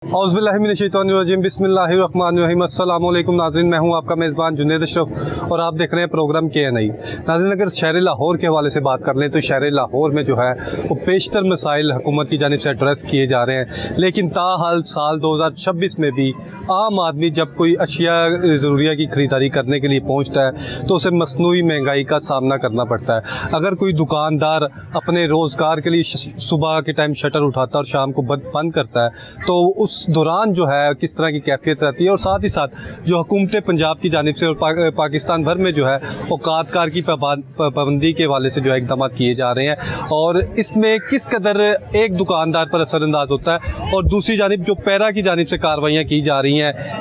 औज़ुबिल्लाहिमिनश्शैतानिर्रजीम बिस्मिल्लाहिर्रहमानिर्रहीम अस्सलामु अलैकुम नाज़रीन, मैं हूं आपका मेज़बान जुनैद अशरफ और आप देख रहे हैं प्रोग्राम KNI। नाज़रीन, अगर शहर लाहौर के हवाले से बात कर लें तो शहर लाहौर में जो है वो पेशतर मसाइल हुकूमत की जानिब से एड्रेस किए जा रहे हैं, लेकिन ताहाल साल 2026 में भी आम आदमी जब कोई अशिया ज़रूरिया की ख़रीदारी करने के लिए पहुँचता है तो उसे मसनूई महंगाई का सामना करना पड़ता है। अगर कोई दुकानदार अपने रोज़गार के लिए सुबह के टाइम शटर उठाता है और शाम को बंद करता है तो उस दौरान जो है किस तरह की कैफियत रहती है, और साथ ही साथ जो हुकूमत पंजाब की जानिब से और पाकिस्तान भर में जो है औकातकार की पाबंदी के हवाले से जो है इक़दाम किए जा रहे हैं, और इसमें किस कदर एक दुकानदार पर असरअंदाज होता है और दूसरी जानिब जो पैरा की जानिब से कार्रवाइयाँ की जा रही हैं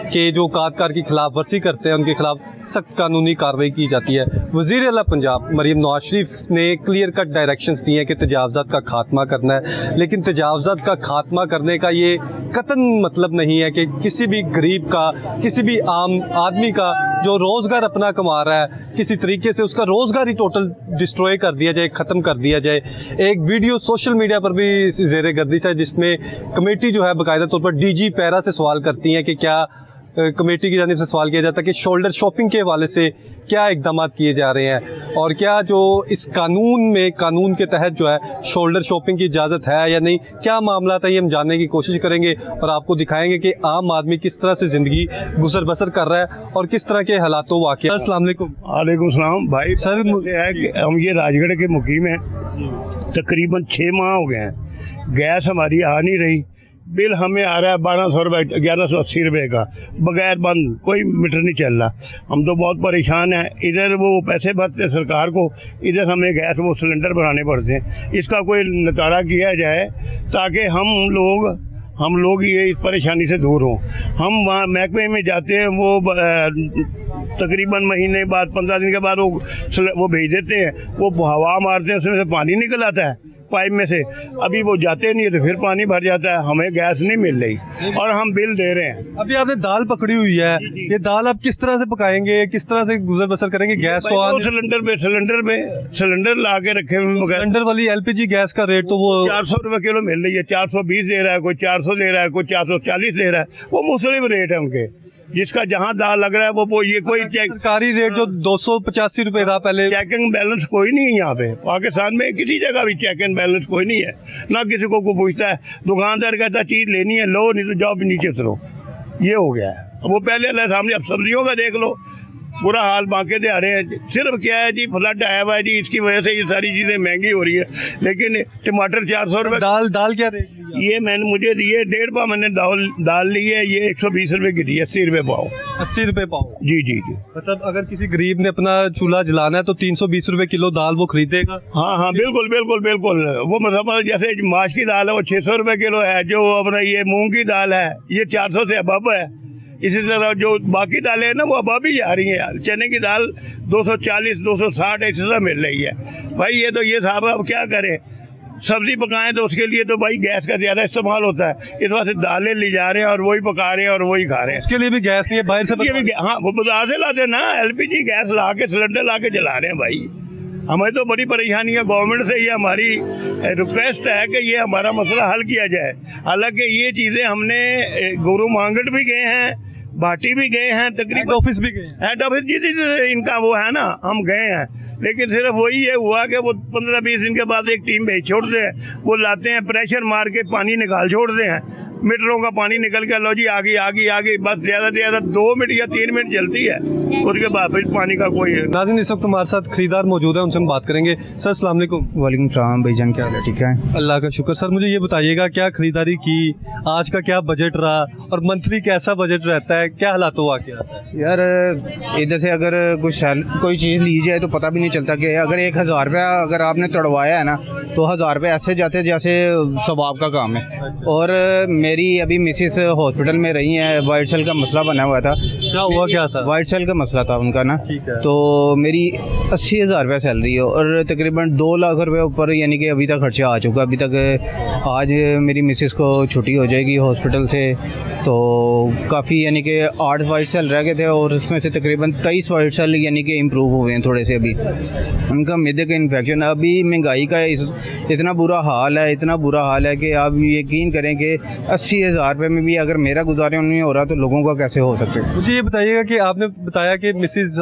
कि जो औकातकार की खिलाफ वर्जी करते हैं उनके खिलाफ सख्त कानूनी कार्रवाई की जाती है। वज़ीर आला पंजाब मरीम नवाज शरीफ ने क्लियर कट डायरेक्शंस दिए हैं कि तजावज़ात का खात्मा करना है, लेकिन तजावज़ात का खात्मा करने का ये कतन मतलब नहीं है कि किसी भी गरीब का, किसी भी आम आदमी का जो रोज़गार अपना कमा रहा है किसी तरीके से उसका रोज़गार ही टोटल डिस्ट्रॉय कर दिया जाए, ख़त्म कर दिया जाए। एक वीडियो सोशल मीडिया पर भी ज़ेरे गर्दिश है जिसमें कमेटी जो है बाकायदा तौर पर DG पैरा से सवाल करती हैं कि क्या कमेटी की जानिब से सवाल किया जाता है कि शोल्डर शॉपिंग के हवाले से क्या इक़दाम किए जा रहे हैं और क्या जो इस कानून के तहत जो है शोल्डर शॉपिंग की इजाज़त है या नहीं, क्या मामला था, ये हम जानने की कोशिश करेंगे और आपको दिखाएंगे कि आम आदमी किस तरह से ज़िंदगी गुजर बसर कर रहा है और किस तरह के हालात वाक़या। अस्सलाम वालेकुम। वालेकुम सलाम भाई। सर है कि हम ये राजगढ़ के मुकीम हैं, तकरीबन 6 माह हो गए हैं, गैस हमारी आ नहीं रही, बिल हमें आ रहा है 1200 रुपये, 1180 रुपये का, बगैर बंद, कोई मीटर नहीं चल रहा। हम तो बहुत परेशान हैं। इधर वो पैसे भरते सरकार को, इधर हमें गैस वो सिलेंडर बनाने पड़ते हैं। इसका कोई नितारा किया जाए ताकि हम लोग ये इस परेशानी से दूर हों। हम वहाँ महकमे में जाते हैं, वो तकरीबन महीने बाद 15 दिन के बाद वो भेज देते हैं, वो हवा मारते हैं, उसमें से पानी निकल आता है पाइप में से। अभी वो जाते नहीं है तो फिर पानी भर जाता है, हमें गैस नहीं मिल रही और हम बिल दे रहे हैं। अभी आपने दाल पकड़ी हुई है, ये दाल आप किस तरह से पकाएंगे, किस तरह से गुजर बसर करेंगे? गैस को सिलेंडर ला के रखे हुए। सिलेंडर वाली LPG गैस का रेट तो वो 400 रुपये किलो मिल रही है, 420 दे रहा है, कोई 400 दे रहा है, कोई 440 दे रहा है। वो मुख्तलिफ रेट है उनके, जिसका जहाँ दाल लग रहा है वो ये कोई सरकारी रेट जो 285 रुपये था पहले। चेक एंड बैलेंस कोई नहीं है यहाँ पे पाकिस्तान में, किसी जगह भी चेक एंड बैलेंस कोई नहीं है, ना किसी को पूछता है। दुकानदार कहता है चीज़ लेनी है लो, नहीं तो जाओ नीचे उतरो। ये हो गया है। अब वो पहले अल्लाह सामने, अब सब्जियों का देख लो, बुरा हाल बांके दे आ रहे हैं। सिर्फ क्या है जी, फ्लड आया हुआ है जी, इसकी वजह से ये सारी चीज़ें महंगी हो रही है। लेकिन टमाटर 400 रुपये, दाल क्या रेट? ये मुझे दिए 1.5 पाव, मैंने दाल ली है, ये 120 रुपये की दी है, 80 रुपये पाव। 80 रुपये पाव? जी जी जी। मतलब अगर किसी गरीब ने अपना चूल्हा जलाना है तो 320 रुपये किलो दाल वो खरीदेगा? हाँ, बिल्कुल बिल्कुल बिल्कुल। वो मतलब जैसे माश की दाल है वो 600 रुपये किलो है, जो अपना ये मूंग की दाल है ये 400 से अबब है। इसी तरह जो बाकी दालें हैं ना वो अब भी जा रही हैं। चने की दाल 240, 260 इसी तरह मिल रही है। भाई ये साहब अब क्या करें, सब्जी पकाएं तो उसके लिए तो भाई गैस का ज़्यादा इस्तेमाल होता है, इस वजह से दालें ले जा रहे हैं और वही पका रहे हैं और वही खा रहे हैं। उसके लिए भी गैस नहीं है, बाहर से हाँ, वो बाजार से लाते ना, LPG गैस ला के, सिलेंडर ला के जला रहे हैं। भाई हमें तो बड़ी परेशानी है। गवर्नमेंट से ये हमारी रिक्वेस्ट है कि ये हमारा मसला हल किया जाए। हालांकि ये चीज़ें हमने गुरु मांगट भी गए हैं, भाटी भी गए हैं, तकरीबन ऑफिस भी गए, हेड ऑफिस जी इनका वो है ना, हम गए हैं, लेकिन सिर्फ वही ये हुआ कि वो 15-20 दिन के बाद एक टीम भेज छोड़ते हैं, वो लाते हैं, प्रेशर मार के पानी निकाल छोड़ते हैं, मीटरों का पानी निकल के लो जी आ गई, बस ज़्यादा से ज़्यादा 2 मिनट या 3 मिनट जलती है, उसके बाद फिर पानी का कोई। नाज़रीन, इस वक्त हमारे साथ खरीदार मौजूद है, उनसे हम बात करेंगे। सर अस्सलाम वालेकुम। वालेकुम सलाम भाईजान, क्या हाल है? ठीक है, अल्लाह का शुक्र। सर मुझे ये बताइएगा, क्या खरीदारी की, आज का क्या बजट रहा और मंथली कैसा बजट रहता है, क्या हालात हुआ क्या? यार इधर से अगर कोई चीज़ ली जाए तो पता भी नहीं चलता कि अगर 1000 रुपया अगर आपने तड़वाया है ना तो 1000 रुपये ऐसे जाते जैसे सवाब का काम है। और मेरी अभी मिसेस हॉस्पिटल में रही हैं, वाइट सेल का मसला बना हुआ था। क्या हुआ, क्या था? वाइट सेल का मसला था उनका ना, ठीक है। तो मेरी 80,000 रुपये सैलरी है और तकरीबन 2 लाख रुपये ऊपर यानी कि अभी तक खर्चा आ चुका। अभी तक आज मेरी मिसेस को छुट्टी हो जाएगी हॉस्पिटल से, तो काफ़ी यानी कि 8 वाइट सेल रह गए थे और उसमें से तकरीबन 23 वाइट सेल यानी कि इम्प्रूव हुए हैं थोड़े से। अभी उनका मैदे का इन्फेक्शन, अभी महंगाई का इतना बुरा हाल है कि आप यकीन करें कि 80,000 रुपये में भी अगर मेरा गुजारा नहीं हो रहा तो लोगों का कैसे हो सकते हैं। मुझे ये बताइएगा कि आपने बताया कि मिसिज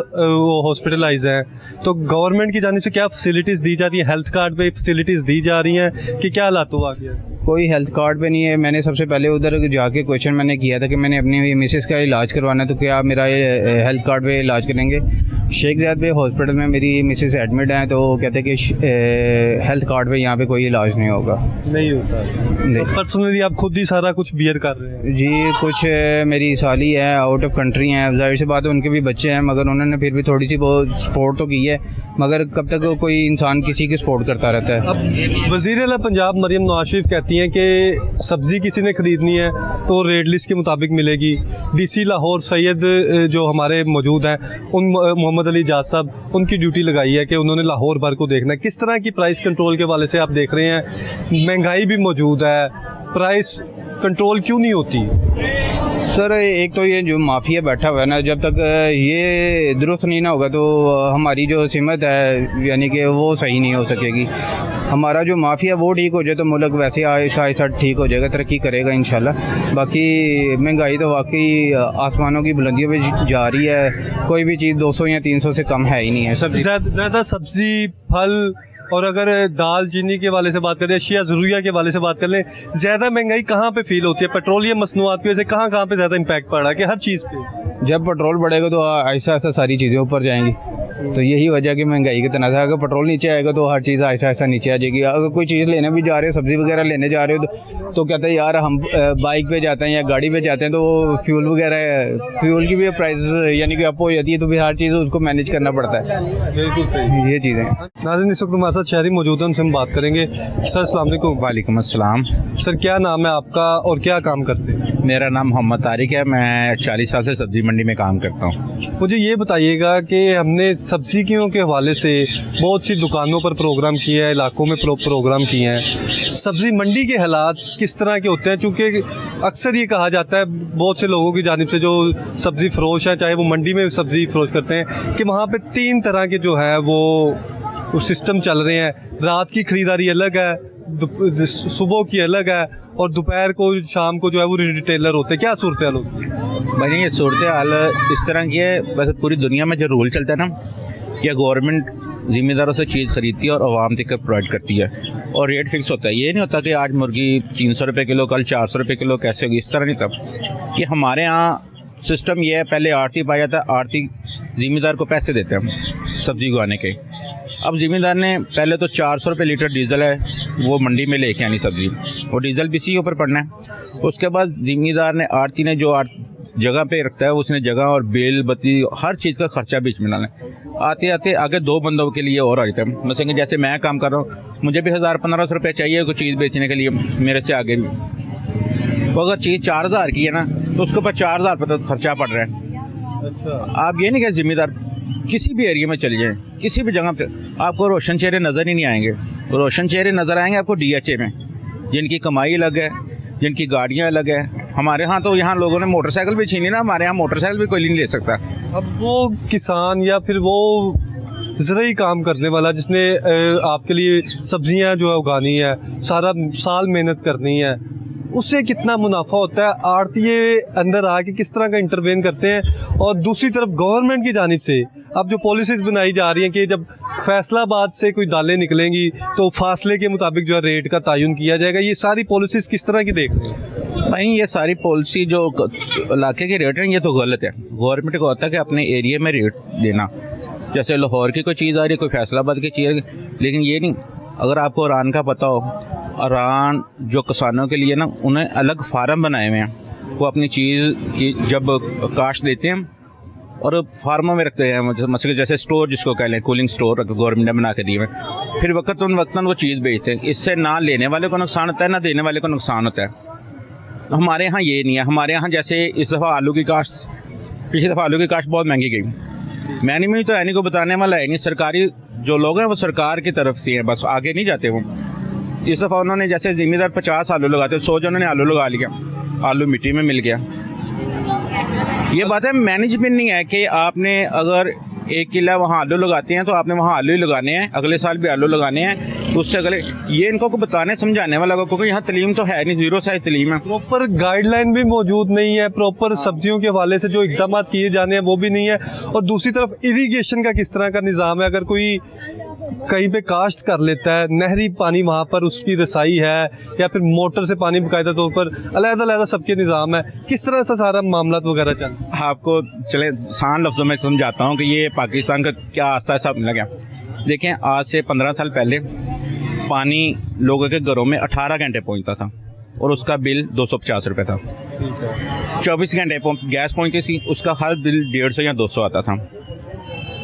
हॉस्पिटलाइज हैं, तो गवर्नमेंट की जानिब से क्या फैसिलिटीज़ दी जा रही हैं? हेल्थ कार्ड पे फैसिलिटीज़ दी जा रही हैं कि क्या हालात हुआ गया? कोई हेल्थ कार्ड पे नहीं है। मैंने सबसे पहले उधर जाके क्वेश्चन मैंने किया था कि मैंने अपनी मिसेस का इलाज करवाना है तो क्या आप मेरा हेल्थ कार्ड पे इलाज करेंगे। शेख ज़ायद पे हॉस्पिटल में मेरी मिसेस एडमिट हैं तो कहते हैं कि हेल्थ कार्ड पे यहाँ पे कोई इलाज नहीं होगा। नहीं होता। नहीं। पर्सनली आप खुद ही सारा कुछ बियर कर रहे हैं? जी, कुछ मेरी साली है आउट ऑफ कंट्री हैं, जाहिर सी बात है उनके भी बच्चे हैं, मगर उन्होंने फिर भी थोड़ी सी बहुत सपोर्ट तो की है, मगर कब तक कोई इंसान किसी की सपोर्ट करता रहता है। अब वज़ीर आला पंजाब मरियम नवाज शरीफ कहती हैं कि सब्ज़ी किसी ने ख़रीदनी है तो रेट लिस्ट के मुताबिक मिलेगी। डीसी लाहौर सैयद जो हमारे मौजूद हैं उन मोहम्मद अली जाज साहब, उनकी ड्यूटी लगाई है कि उन्होंने लाहौर भर को देखना है। किस तरह की प्राइस कंट्रोल के वाले से आप देख रहे हैं? महंगाई भी मौजूद है, प्राइस कंट्रोल क्यों नहीं होती? सर, एक तो ये जो माफिया बैठा हुआ है ना, जब तक ये दुरुस्त नहीं ना होगा तो हमारी जो सिमत है यानी कि वो सही नहीं हो सकेगी। हमारा जो माफिया वो ठीक हो जाए तो मुल्क वैसे आहिस्ता आहिस्ता ठीक हो जाएगा, तरक्की करेगा इंशाल्लाह। बाकी महंगाई तो वाकई आसमानों की बुलंदियों पे जा रही है, कोई भी चीज़ 200 या 300 से कम है ही नहीं है। ज़्यादा सब्ज़ी, फल और अगर दाल चीनी के वाले से बात करें, अशिया ज़रूरिया के वाले से बात कर लें, ज़्यादा महंगाई कहाँ पे फील होती है? पेट्रोलियम मसनूआत की वजह से कहाँ पे ज़्यादा इम्पैक्ट पड़ रहा है कि हर चीज़ पे? जब पेट्रोल बढ़ेगा तो आहिस्ता आहिस्ता सारी चीज़ें ऊपर जाएंगी, तो यही वजह कि महंगाई की तनाज़ा। अगर पेट्रोल नीचे आएगा तो हर चीज़ आहिस्ता आहिस्ता नीचे आ जाएगी। अगर कोई चीज़ लेने भी जा रहे हो, सब्ज़ी वगैरह लेने जा रहे हो तो कहते हैं यार हम बाइक पे जाते हैं या गाड़ी पे जाते हैं तो फ्यूल वगैरह, फ्यूल की भी प्राइस यानी कि अप हो जाती है, तो फिर हर चीज़ उसको मैनेज करना पड़ता है। बिल्कुल सही, ये चीज़ें। नाज़रीन, इस वक्त हमारे साथ शहरी मौजूद हैं, उनसे हम बात करेंगे। सर अस्सलाम वालेकुम। वालेकुम अस्सलाम। सर, क्या नाम है आपका और क्या काम करते हैं? मेरा नाम मोहम्मद तारिक है, मैं 40 साल से सब्ज़ी मंडी में काम करता हूँ। मुझे ये बताइएगा कि हमने सब्सिडियों के हवाले से बहुत सी दुकानों पर प्रोग्राम किए हैं, इलाकों में प्रोग्राम किए हैं। सब्ज़ी मंडी के हालात किस तरह के होते हैं? चूँकि अक्सर ये कहा जाता है बहुत से लोगों की जानिब से जो सब्ज़ी फ़रोश हैं, चाहे वो मंडी में सब्ज़ी फ़रोश करते हैं, कि वहाँ पे 3 तरह के जो है वो सिस्टम चल रहे हैं। रात की ख़रीदारी अलग है, सुबह की अलग है, और दोपहर को शाम को जो है वो रिटेलर होते हैं। क्या सूरत हाल होती है? भाई, ये सूरत हाल इस तरह की है, वैसे पूरी दुनिया में जो रूल चलता है ना कि गवर्नमेंट ज़िम्मेदारों से चीज़ ख़रीदती है और आवाम तक प्रोवाइड करती है और रेट फिक्स होता है। ये नहीं होता कि आज मुर्गी 300 रुपये किलो, कल 400 रुपये किलो, कैसे होगी, इस तरह नहीं था। कि हमारे यहाँ सिस्टम ये है, पहले आड़ती पाया जाता है, आड़ती ज़िम्मेदार को पैसे देते हैं सब्ज़ी उगाने के। अब ज़िम्मेदार ने पहले तो 400 रुपये लीटर डीज़ल है वो मंडी में लेके आनी सब्ज़ी, वो डीज़ल भी इसी के ऊपर पड़ना है। उसके बाद ज़िम्मेदार ने, आड़ती ने जो जगह पे रखता है उसने जगह और बेल बत्ती हर चीज़ का खर्चा बीच में डालना है। आते आते आगे 2 बंदों के लिए और आ जाता है। मतलब जैसे मैं काम कर रहा हूँ, मुझे भी 1000-1500 रुपये चाहिए कोई चीज़ बेचने के लिए, मेरे से आगे भी। तो अगर चीज़ 4000 की है ना तो उसके ऊपर 4000 रुपये तक खर्चा पड़ रहा है। अच्छा। आप ये नहीं कह ज़िम्मेदार किसी भी एरिया में चले जाएँ, किसी भी जगह पे आपको रोशन चेहरे नज़र ही नहीं आएंगे। रोशन चेहरे नज़र आएंगे आपको DHA में, जिनकी कमाई अलग है, जिनकी गाड़ियाँ अलग है। हमारे यहाँ तो यहाँ लोगों ने मोटरसाइकिल भी छीनी ना, हमारे यहाँ मोटरसाइकिल भी कोई नहीं ले सकता। अब वो किसान या फिर वो ज़रूरी काम करने वाला जिसने आपके लिए सब्जियां जो है उगानी है, सारा साल मेहनत करनी है, उससे कितना मुनाफा होता है? आड़तीये अंदर आके किस तरह का इंटरवेन करते हैं? और दूसरी तरफ गवर्नमेंट की जानिब से अब जो पॉलिसीज़ बनाई जा रही हैं कि जब फैसलाबाद से कोई दालें निकलेंगी तो फासले के मुताबिक जो है रेट का तयन किया जाएगा, ये सारी पॉलिसीज़ किस तरह की देख रहे हैं? भाई, ये सारी पॉलिसी जो इलाके के रेट हैं ये तो गलत है। गवर्नमेंट को होता है कि अपने एरिया में रेट देना, जैसे लाहौर की कोई चीज़ आ रही है, कोई फैसलाबाद की चीज़, लेकिन ये नहीं। अगर आपको ईरान का पता हो, ईरान जो किसानों के लिए ना उन्हें अलग फार्म बनाए हुए हैं, वो अपनी चीज़ की जब काश्त देते हैं और फार्मों में रखते हैं, मतलब जैसे स्टोर जिसको कह लें, कूलिंग स्टोर गवर्नमेंट ने बना के दिए हैं, फिर वक्तन वो चीज़ बेचते हैं। इससे ना लेने वाले को नुकसान होता है ना देने वाले को नुकसान होता है। हमारे यहाँ ये नहीं है। हमारे यहाँ जैसे इस दफ़ा आलू की काश्त, पिछली दफ़ा आलू की काश्त बहुत महंगी गई। मैंने भी तो एनी को बताने वाला है नहीं, सरकारी जो लोग हैं वो सरकार की तरफ से हैं, बस आगे नहीं जाते वो। इस दफ़ा उन्होंने जैसे ज़िम्मेदार 50 आलू लगाते, 100 जो उन्होंने आलू लगा लिया, आलू मिट्टी में मिल गया। ये बात है, मैनेजमेंट नहीं है कि आपने अगर 1 किला वहाँ आलू लगाते हैं तो आपने वहाँ आलू ही लगाने हैं, अगले साल भी आलू लगाने हैं। उससे अगले ये इनको को बताने समझाने वाला, क्योंकि यहाँ तलीम तो है नहीं, जीरो साइज तलीम है। प्रॉपर गाइडलाइन भी मौजूद नहीं है, प्रॉपर सब्जियों के हवाले से जो इकदाम किए जाने हैं वो भी नहीं है। और दूसरी तरफ इरिगेशन का किस तरह का निज़ाम है, अगर कोई कहीं पे काश्त कर लेता है, नहरी पानी वहाँ पर उसकी रसाई है या फिर मोटर से पानी बाकायदा तौर पर अलग-अलग सबके निज़ाम है, किस तरह से सारा मामला वगैरह चल? आपको चले आसान लफ्ज़ों में समझाता हूँ कि ये पाकिस्तान का क्या आसा ऐसा लगा। देखें, आज से 15 साल पहले पानी लोगों के घरों में 18 घंटे पहुँचता था और उसका बिल 250 रुपये था। 24 घंटे गैस पहुँचती थी, उसका हर बिल 150 या 200 आता था।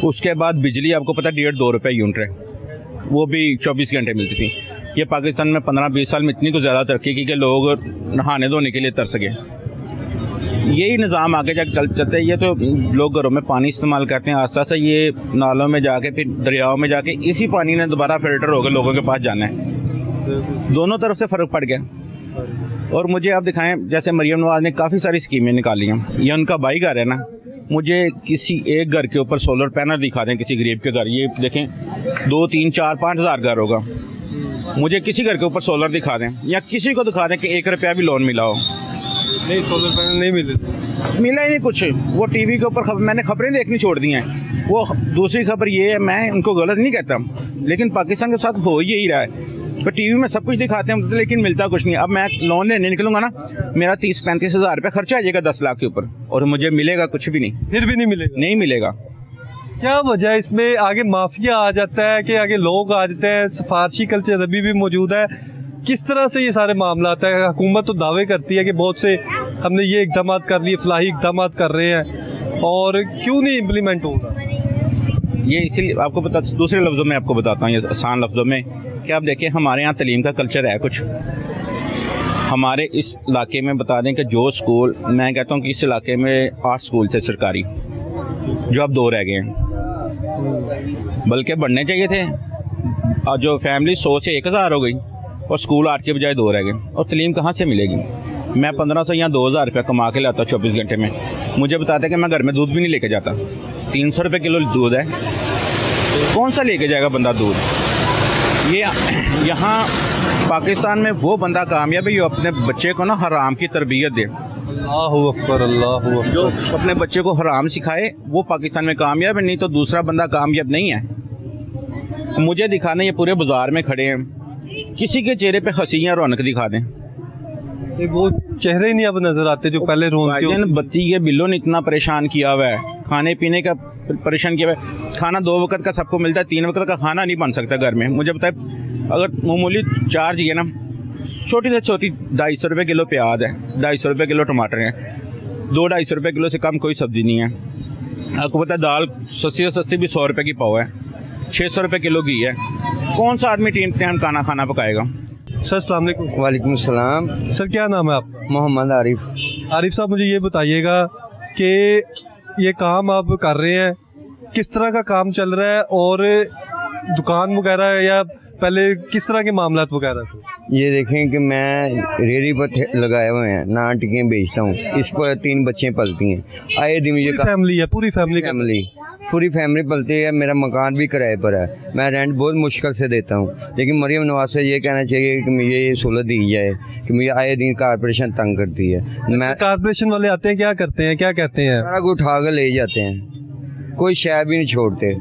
उसके बाद बिजली आपको पता 1.5-2 रुपये यूनिट है, वो भी 24 घंटे मिलती थी। ये पाकिस्तान में 15-20 साल में इतनी को ज़्यादा तरक्की की कि लोग नहाने धोने के लिए तरस गए। यही निज़ाम आगे जाकर चलते हैं। ये तो लोग घरों में पानी इस्तेमाल करते हैं, आस्ता आस्ता ये नालों में जाके फिर दरियाओं में जाके इसी पानी ने दोबारा फिल्टर होकर लोगों के पास जाना है। दोनों तरफ से फ़र्क पड़ गया। और मुझे आप दिखाएं, जैसे मरियम नवाज़ ने काफ़ी सारी स्कीमें निकाली हैं, ये उनका भाई घर है ना, मुझे किसी एक घर के ऊपर सोलर पैनल दिखा दें, किसी गरीब के घर, ये देखें 2, 3, 4, 5 हज़ार घर होगा, मुझे किसी घर के ऊपर सोलर दिखा दें या किसी को दिखा दें कि 1 रुपया भी लोन मिला हो। नहीं, सोलर पैनल नहीं मिला ही नहीं कुछ। वो टीवी के ऊपर मैंने खबरें देखनी छोड़ दी हैं। वो दूसरी खबर ये है, मैं उनको गलत नहीं कहता, लेकिन पाकिस्तान के साथ हो यही रहा है। पर टीवी में सब कुछ दिखाते हैं लेकिन मिलता कुछ नहीं। अब मैं लोन लेने निकलूंगा ना, मेरा 30-35 हज़ार रुपये खर्चा आ जाएगा 10 लाख के ऊपर, और मुझे मिलेगा कुछ भी नहीं। फिर भी नहीं मिलेगा? नहीं मिलेगा। क्या वजह है इसमें? आगे माफिया आ जाता है कि आगे लोग आ जाते हैं, सिफारशी कल्चर अभी भी मौजूद है? किस तरह से ये सारे मामला आता है? हुकूमत तो दावे करती है कि बहुत से हमने ये इकदाम कर लिए, फलाही इकदाम कर रहे हैं, और क्यों नहीं इम्प्लीमेंट होगा? ये इसीलिए आपको बता, दूसरे लफ्ज़ों में आपको बताता हूँ, ये आसान लफ्ज़ों में, कि आप देखिए हमारे यहाँ तलीम का कल्चर है कुछ। हमारे इस इलाके में बता दें कि जो स्कूल, मैं कहता हूँ कि इस इलाके में 8 स्कूल थे सरकारी, जो अब 2 रह गए हैं, बल्कि बढ़ने चाहिए थे। और जो फैमिली 100 से 1000 हो गई और स्कूल 8 के बजाय 2 रह गए, और तलीम कहाँ से मिलेगी? मैं 1500 या 2000 रुपये कमा के लाता 24 घंटे में, मुझे बताते कि मैं घर में दूध भी नहीं लेके जाता। 300 रुपये किलो दूध है, कौन सा लेके जाएगा बंदा दूध? ये यहाँ पाकिस्तान में वो बंदा कामयाब है जो अपने बच्चे को ना हराम की तरबियत दे। अल्लाहु अकबर, अल्लाहु अकबर। जो अपने बच्चे को हराम सिखाए वो पाकिस्तान में कामयाब है, नहीं तो दूसरा बंदा कामयाब नहीं है। मुझे दिखाने, ये पूरे बाजार में खड़े हैं, किसी के चेहरे पे हंसी या रौनक दिखा दें, वो चेहरे ही नहीं अब नजर आते जो पहले रोन। बत्ती के बिलों ने इतना परेशान किया हुआ है, खाने पीने का परेशान किया हुआ है। खाना 2 वक्त का सबको मिलता है, 3 वक्त का खाना नहीं बन सकता घर में। मुझे बताए, अगर मामूली चार्ज ये ना, छोटी से छोटी 250 रुपये किलो प्याज है, 250 रुपये किलो टमाटर है, 200-250 रुपये किलो से कम कोई सब्जी नहीं है। आपको पता है दाल सस्ती से सस्ती भी 100 रुपये की पाव है, 600 रुपये किलो घी है। कौन सा आदमी 3 टाइम खाना पकाएगा? सर अस्सलाम वालेकुम। वालेकुम सलाम। सर क्या नाम है आपका? मोहम्मद आरिफ। आरिफ साहब, मुझे ये बताइएगा कि ये काम आप कर रहे हैं, किस तरह का काम चल रहा है, और दुकान वगैरह या पहले किस तरह के मामला वगैरह थे? ये देखें कि मैं रेहड़ी पर लगाए हुए हैं, नान टिक्कियाँ बेचता हूँ, इस पर 3 बच्चे पलती हैं। आए दिन मुझे फैमिली है, पूरी फैमिली पलती है। मेरा मकान भी किराए पर है, मैं रेंट बहुत मुश्किल से देता हूँ। लेकिन मरियम नवाज से ये कहना चाहिए कि मुझे ये सहूलत दी जाए कि मुझे आए दिन कारपोरेशन तंग करती है। मैं कारपोरेशन वाले आते हैं, क्या करते हैं, क्या कहते हैं? सारा कुछ उठा कर ले जाते हैं, कोई शय भी नहीं छोड़ते,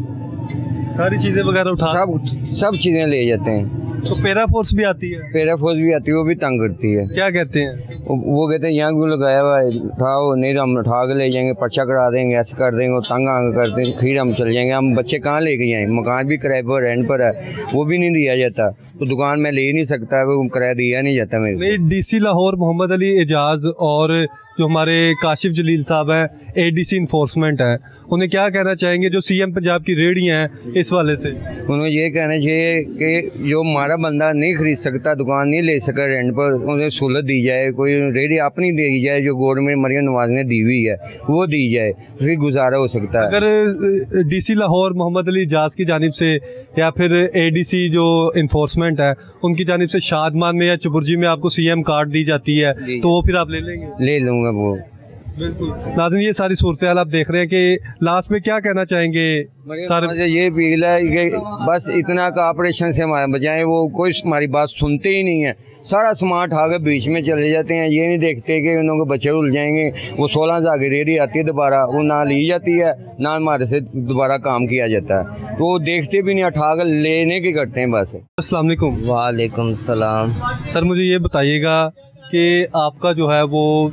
सारी चीज़ें वगैरह उठा, सब चीज़ें ले जाते हैं। तो पैरा फोर्स भी आती है? पैरा फोर्स भी आती है, वो भी तंग करती है। क्या कहते हैं? वो कहते हैं यहाँ क्यों लगाया हुआ है, उठाओ, नहीं तो हम उठा के ले जाएंगे, पर्चा करा देंगे, ऐसे कर देंगे, वो तंग आंग करते हैं, फिर हम चल जाएंगे। हम बच्चे कहाँ लेके जाएँ? मकान भी किराए पर, रेंट पर है, वो भी नहीं दिया जाता, तो दुकान में ले ही नहीं सकता, वो किराया दिया नहीं जाता मेरे। DC लाहौर मोहम्मद अली एजाज और जो हमारे काशिफ जलील साहब हैं, ADC इन्फोर्समेंट है, उन्हें क्या कहना चाहेंगे जो CM पंजाब की रेहड़ियाँ हैं इस वाले से? उन्हें ये कहना चाहिए कि जो हमारा बंदा नहीं खरीद सकता, दुकान नहीं ले सका रेंट पर, उन्हें सहूलत दी जाए, कोई रेहड़ी अपनी दी जाए जो गवर्नमेंट मरियम नवाज ने दी हुई है वो दी जाए, फिर गुजारा हो सकता है। अगर DC लाहौर मोहम्मद अली एजाज की जानिब से या फिर ADC जो इन्फोर्समेंट है उनकी जानिब से शादमान में या चुबुर्जी में आपको CM कार्ड दी जाती है, तो वो फिर आप ले लेंगे? ले लूँगा वो। नाज़रीन ये सारी सूरत हाल आप देख रहे हैं कि लास्ट में क्या कहना चाहेंगे सारे मुझे ये अपील है कि बस इतना का ऑपरेशन से हमारे बजाय वो कोई हमारी बात सुनते ही नहीं है, सारा सामान उठा के बीच में चले जाते हैं। ये नहीं देखते कि उन लोगों के बच्चे उल जाएंगे। वो 16,000 की रेडी आती है दोबारा, वो ना ली जाती है ना हमारे से दोबारा काम किया जाता है, तो वो देखते भी नहीं, उठा कर लेने की करते हैं बस। अस्सलाम वालेकुम। वालेकुम सलाम। सर मुझे ये बताइएगा कि आपका जो है वो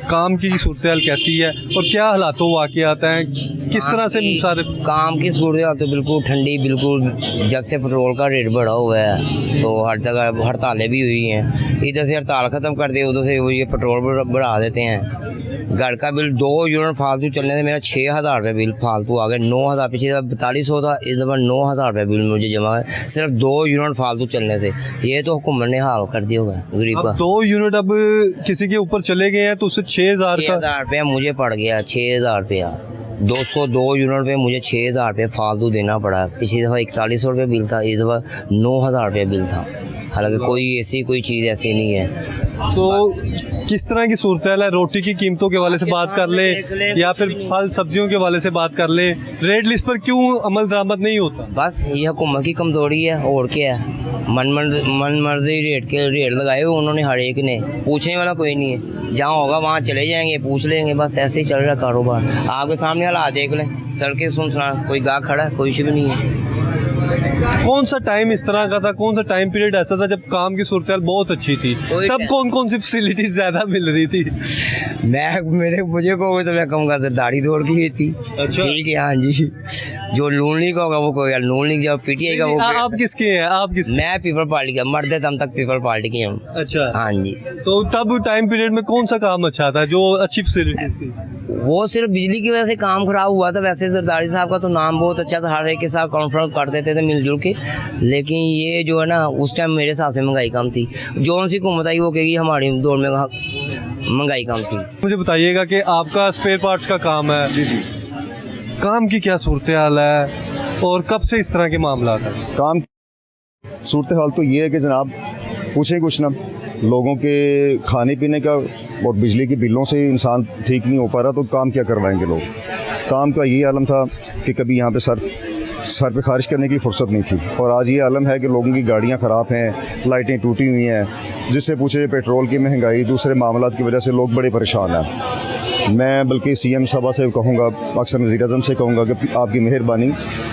काम की सूरत हाल कैसी है और क्या हालातों वाक़यात हैं, किस तरह से सारे काम की सूरत तो बिल्कुल ठंडी, बिल्कुल जब से पेट्रोल का रेट बढ़ा हुआ है तो हर जगह हड़तालें भी हुई हैं। इधर से हड़ताल ख़त्म कर दे, उधर से वो ये पेट्रोल बढ़ा देते हैं। घर का बिल 2 यूनिट फालतू चलने से मेरा 6,000 रुपये बिल फालतू आ गए। 9,000 पीछे 4200 था, इस दफ़ा 9,000 रुपये बिल मुझे जमा है सिर्फ 2 यूनिट फालतू चलने से। ये तो हुकूमत ने हाल कर दिया हुआ है गरीब का। 2 यूनिट अब किसी के ऊपर चले गए हैं तो उससे 6,000 का 6,000 रुपया मुझे पड़ गया। 6,000 रुपया 202 यूनिट पे मुझे 6,000 रुपये फालतू देना पड़ा। पिछली दफ़ा 4100 रुपये बिल था, इस दफ़ा 9,000 रुपये बिल था। हालांकि कोई ऐसी कोई चीज़ ऐसी नहीं है। तो किस तरह की सूरत हाल है? रोटी की कीमतों के हवाले से बात कर ले या फिर फल सब्जियों के हवाले से बात कर ले, रेट लिस्ट पर क्यों अमल दरामद नहीं होता? बस ये हुकूमत की कमज़ोरी है और क्या है। मन मर्जी रेट लगाए हुए उन्होंने हर एक ने, पूछने वाला कोई नहीं है। जहाँ होगा वहाँ चले जाएंगे, पूछ लेंगे, बस ऐसे ही चल रहा कारोबार। आपके सामने हालात देख लें, सड़कें सुनसना, कोई गाहक खड़ा है, कोई भी नहीं है। कौन सा टाइम इस तरह का था, कौन सा टाइम पीरियड ऐसा था जब काम की सूरत हाल बहुत अच्छी थी? तब कौन कौन सी फैसिलिटीज ज्यादा मिल रही थी? मुझे कहोगे तो मैं कहूँगा सरदारी दौड़ की हुई थी। अच्छा। ठीक है, हाँ जी। जो लून लीग होगा वो कोई लून लीग, जब पीटीआई का वो। आप किसके हैं? आप किस? मैं पीपल पार्टी का, मरते दम तक पीपल पार्टी के हम। अच्छा, हाँ जी। तो तब टाइम पीरियड में कौन सा काम अच्छा था जो अच्छी फैसिलिटीज थी? वो सिर्फ बिजली की वजह से काम खराब हुआ था। वैसे जरदारी साहब का तो नाम बहुत अच्छा था, हर एक के साथ कॉन्फ्रेंस कर देते थे मिलजुल के। लेकिन ये जो है ना, उस टाइम मेरे हिसाब से महंगाई कम थी। जो उनसी हुकूमत आई वो कहेगी हमारी दौर में महंगाई कम थी। मुझे बताइएगा कि आपका स्पेयर पार्ट्स का काम है, काम की क्या सूरत हाल है और कब से इस तरह के मामला है? काम सूरत हाल तो ये है कि जनाब पूछें कुछ ना, लोगों के खाने पीने का और बिजली के बिलों से इंसान ठीक नहीं हो पा रहा, तो काम क्या करवाएंगे लोग? काम का ये आलम था कि कभी यहाँ पे सर पे खारिश करने की फुर्सत नहीं थी, और आज ये आलम है कि लोगों की गाड़ियाँ ख़राब हैं, लाइटें टूटी हुई हैं, जिससे पूछे पेट्रोल की महंगाई, दूसरे मामलों की वजह से लोग बड़े परेशान हैं। मैं बल्कि सीएम साहबा से कहूँगा, अक्सर वज़ीर आज़म से कहूँगा कि आपकी मेहरबानी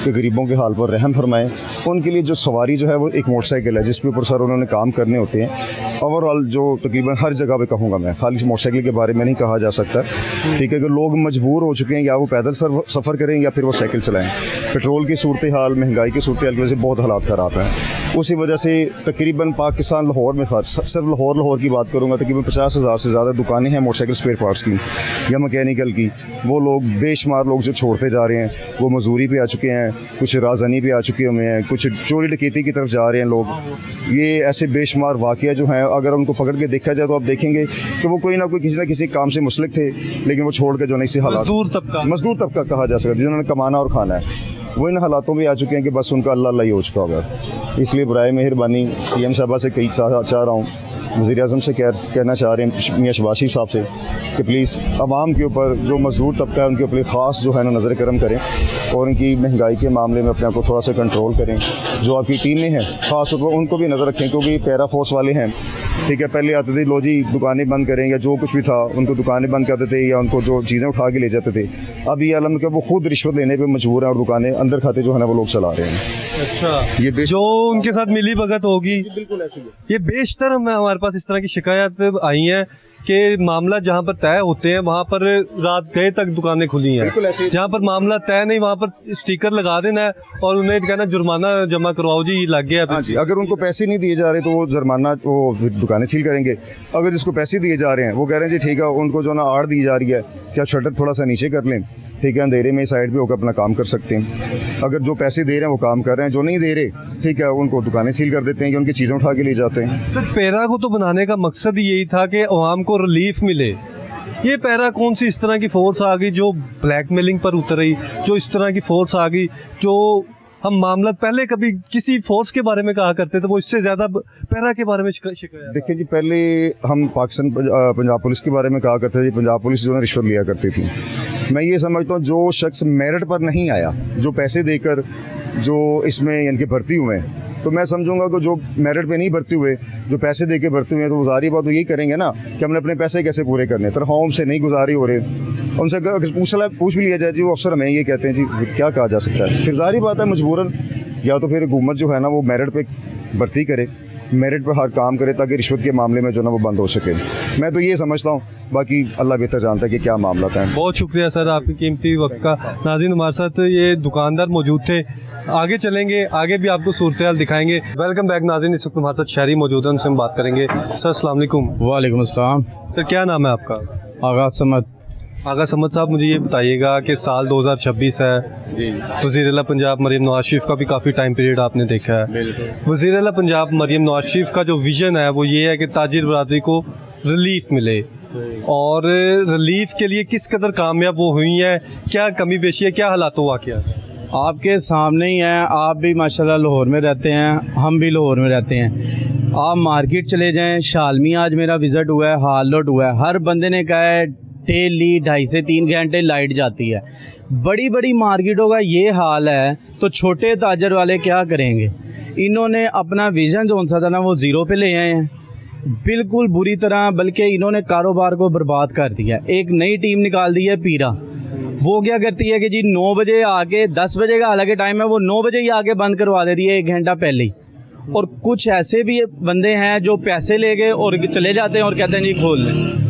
कि गरीबों के हाल पर रहम फरमाएं। उनके लिए जो सवारी जो है वो एक मोटरसाइकिल है जिसके ऊपर सर उन्होंने काम करने होते हैं। ओवरऑल जो तकरीबन हर जगह पे कहूँगा मैं, खाली मोटरसाइकिल के बारे में नहीं कहा जा सकता, ठीक है, कि लोग मजबूर हो चुके हैं या वो पैदल सफ़र करें या फिर वो साइकिल चलाएँ। पेट्रोल की सूरत हाल, महंगाई की सूरत हाल की वजह से बहुत हालात ख़राब हैं। उसी वजह से तकरीबन पाकिस्तान लाहौर में, सिर्फ लाहौर की बात करूँगा, तकरीबन 50,000 से ज़्यादा दुकानें हैं मोटरसाइकिल स्पेयर पार्ट्स की या मैकेनिकल की। वो लोग बेशुमार लोग जो छोड़ते जा रहे हैं, वो मजदूरी पे आ चुके हैं, कुछ राजधानी पे आ चुके हुए हैं, कुछ चोरी डकैती की तरफ जा रहे हैं लोग। ये ऐसे बेशुमार वाक़या जो हैं, अगर उनको पकड़ के देखा जाए तो आप देखेंगे कि वो कोई ना कोई किसी न किसी काम से मुसलिक थे, लेकिन वो छोड़ के जो नहीं सी हालात, मजदूर तबका कहा जा सकता, जिन्होंने कमाना और खाना है, वो इन हालातों में आ चुके हैं कि बस उनका अल्लाह अल्लाह ही हो चुका होगा। इसलिए बराए मेहरबानी सीएम साहबा से कई चाह रहा हूँ, वज़ीर आज़म से कहना चाह रहे हैं, मियां शहबाज शरीफ साहब से, कि प्लीज़ आवाम के ऊपर जो मजदूर तबका है उनके ऊपर ख़ास जो है ना नज़र करम करें और उनकी महंगाई के मामले में अपने आप को थोड़ा सा कंट्रोल करें। जो आपकी टीमें हैं ख़ास तौर पर उनको भी नज़र रखें, क्योंकि पैरा फोर्स वाले हैं, ठीक है, पहले आते थे लो जी दुकानें बंद करें या जो कुछ भी था उनको दुकानें बंद करते थे या उनको जो चीज़ें उठा के ले जाते थे। अब ये आलम कि वो खुद रिश्वत लेने पे मजबूर हैं और दुकानें अंदर खाते जो है ना वो लोग चला रहे हैं। अच्छा, ये जो उनके साथ मिली भगत होगी, बिल्कुल ऐसी है। ये बेशतर हमारे पास इस तरह की शिकायत आई हैं कि मामला जहाँ पर तय होते हैं वहाँ पर रात गए तक दुकानें खुली हैं, जहाँ पर मामला तय नहीं वहाँ पर स्टिकर लगा देना है और उन्हें कहना जुर्माना जमा करवाओ जी, लग गया। हाँ जी, अगर उनको पैसे नहीं दिए जा रहे तो वो जुर्माना, वो दुकानें सील करेंगे। अगर जिसको पैसे दिए जा रहे हैं वो कह रहे हैं जी ठीक है, उनको जो ना आड़ दी जा रही है कि आप शटर थोड़ा सा नीचे कर लें, ठीक है, अंधेरे में साइड पे होकर अपना काम कर सकते हैं। अगर जो पैसे दे रहे हैं वो काम कर रहे हैं, जो नहीं दे रहे, ठीक है, उनको दुकानें सील कर देते हैं कि उनकी चीज़ें उठा के ले जाते हैं। तो पैरा को तो बनाने का मकसद यही था कि अवाम को रिलीफ मिले। ये पैरा कौन सी इस तरह की फोर्स आ गई जो ब्लैकमेलिंग पर उतर रही, जो इस तरह की फोर्स आ गई जो हम मामला पहले कभी किसी फोर्स के बारे में कहा करते थे, वो इससे ज़्यादा पैरा के बारे में शिकायत। देखिए जी, पहले हम पाकिस्तान पंजाब पुलिस के बारे में कहा करते थे, पंजाब पुलिस जो है रिश्वत लिया करती थी। मैं ये समझता हूँ जो शख्स मेरिट पर नहीं आया, जो पैसे देकर जो इसमें यानी कि भर्ती हुए हैं, तो मैं समझूंगा कि जो मेरिट पे नहीं भर्ती हुए, जो पैसे दे के भर्ती हुए हैं, तो वो ज़ाहिर बात तो यही करेंगे ना कि हमने अपने पैसे कैसे पूरे करने, तनख्वाहों से नहीं गुजारी हो रहे। उनसे पूछ भी लिया जाए जी, वो अफसर हमें ये कहते हैं जी, क्या कहा जा सकता है। फिर ज़ाहिर बात है मजबूरन या तो फिर हुकूमत जो है ना वो मेरिट पे भर्ती करे, मेरिट पे हर काम करे, ताकि रिश्वत के मामले में जो ना वो बंद हो सके। मैं तो ये समझता हूँ, बाकी अल्लाह बेहतर जानता है कि क्या मामला है। बहुत शुक्रिया सर आपकी कीमती वक्त का। नाज़रीन, हमारे साथ ये दुकानदार मौजूद थे, आगे चलेंगे, आगे भी आपको सूरत हाल दिखाएंगे। वेलकम बैक नाज़रीन, इस वक्त हमारे साथ शहरी मौजूद हैं, उनसे हम बात करेंगे। सर अस्सलाम वालेकुम। वालेकुम अस्सलाम। सर क्या नाम है आपका? आगाज़ समद। आगा समद साहब, मुझे ये बताइएगा कि साल 2026 है, वज़ीर आला पंजाब मरीम नवाज शरीफ का भी काफ़ी टाइम पीरियड आपने देखा है। वज़ीर आला पंजाब मरीम नवाज शरीफ का जो विज़न है वो ये है कि ताजिर बरादरी को रिलीफ मिले, और रिलीफ के लिए किस कदर कामयाब वो हुई है, क्या कमी पेशी है, क्या हालात वाक़या है? आपके सामने ही है। आप भी माशाल्लाह लाहौर में रहते हैं, हम भी लाहौर में रहते हैं। आप मार्केट चले जाएं, शालमी आज मेरा विज़िट हुआ है, हाल लोड हुआ है, हर बंदे ने कहा है डेली 2.5 से 3 घंटे लाइट जाती है। बड़ी बड़ी मार्केटों का ये हाल है, तो छोटे ताजर वाले क्या करेंगे? इन्होंने अपना विज़न जो सा था ना वो ज़ीरो पे ले आए हैं, बिल्कुल बुरी तरह, बल्कि इन्होंने कारोबार को बर्बाद कर दिया। एक नई टीम निकाल दी है पीरा, वो क्या करती है कि जी 9 बजे आके, 10 बजे का हालांकि टाइम है, वो 9 बजे ही आके बंद करवा देती है 1 घंटा पहले ही। और कुछ ऐसे भी बंदे हैं जो पैसे ले गए और चले जाते हैं और कहते हैं जी खोल लें।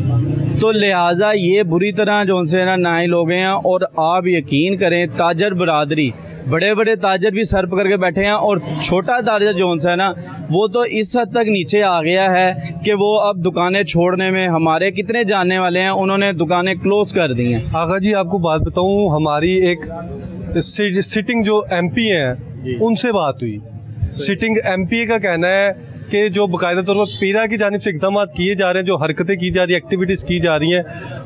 तो लिहाजा ये बुरी तरह जो उनसे ना नाइल हो गए हैं। और आप यकीन करें, ताजर बरादरी, बड़े बड़े ताजर भी सर पकड़ के बैठे हैं, और छोटा ताजर जो उनसे है ना वो तो इस हद तक नीचे आ गया है कि वो अब दुकानें छोड़ने में, हमारे कितने जानने वाले हैं उन्होंने दुकानें क्लोज कर दी हैं। आगा जी, आपको बात बताऊं, हमारी एक सिटिंग जो MP हैं उनसे बात हुई। सिटिंग MP का कहना है कि जो बाकायदा तौर पर पीरा की जानिब से इक़दाम किए जा रहे हैं, जो हरकतें की जा रही हैं, एक्टिविटीज़ की जा रही हैं,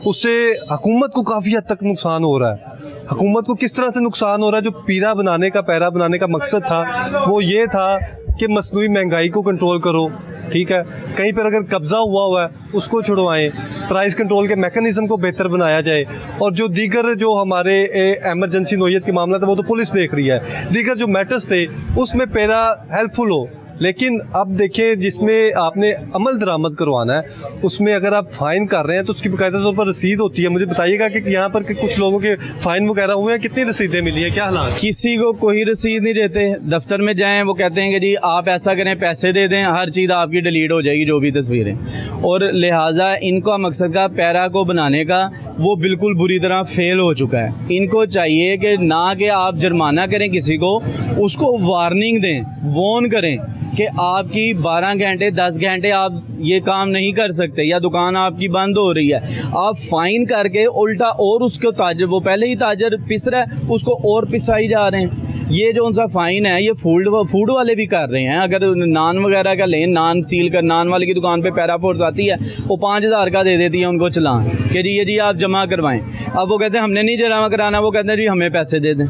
उससे हुकूमत को काफ़ी हद तक नुकसान हो रहा है। हुकूमत को किस तरह से नुकसान हो रहा है? जो पीरा बनाने का, पैरा बनाने का मकसद था वो ये था कि मसनूई महंगाई को कंट्रोल करो, ठीक है, कहीं पर अगर कब्ज़ा हुआ है उसको छुड़वाएं, प्राइस कंट्रोल के मैकेनिज़्म को बेहतर बनाया जाए, और जो दीगर जो हमारे एमरजेंसी नोयत के मामला था वो तो पुलिस देख रही है, दीगर जो मैटर्स थे उसमें पैरा हेल्पफुल हो। लेकिन अब देखिए, जिसमें आपने अमल दरामद करवाना है उसमें अगर आप फ़ाइन कर रहे हैं तो उसकी बाकायदा तौर पर रसीद होती है। मुझे बताइएगा कि यहाँ पर कुछ लोगों के फ़ाइन वगैरह हुए हैं, कितनी रसीदें मिली है, क्या हालात? किसी को कोई रसीद नहीं देते। दफ्तर में जाएं, वो कहते हैं कि जी आप ऐसा करें, पैसे दे दें, हर चीज़ आपकी डिलीट हो जाएगी, जो भी तस्वीरें। और लिहाजा इनका मकसद का पैरा को बनाने का वो बिल्कुल बुरी तरह फेल हो चुका है। इनको चाहिए कि ना कि आप जुर्माना करें किसी को, उसको वार्निंग दें, वार्न करें कि आपकी 12 घंटे 10 घंटे आप ये काम नहीं कर सकते, या दुकान आपकी बंद हो रही है। आप फ़ाइन करके उल्टा और उसको ताजर, वो पहले ही ताजर पिस रहा है, उसको और पिसाई जा रहे हैं। ये जो उनका फ़ाइन है ये फूड वाले भी कर रहे हैं। अगर नान वगैरह का लें, नान सील कर, नान वाले की दुकान पे पैरा फोर्स आती है, वो 5000 का दे देती है उनको चलान कि जी ये जी आप जमा करवाएं। अब वो कहते हैं हमने नहीं जमा कराना, वो कहते हैं जी हमें पैसे दे दें।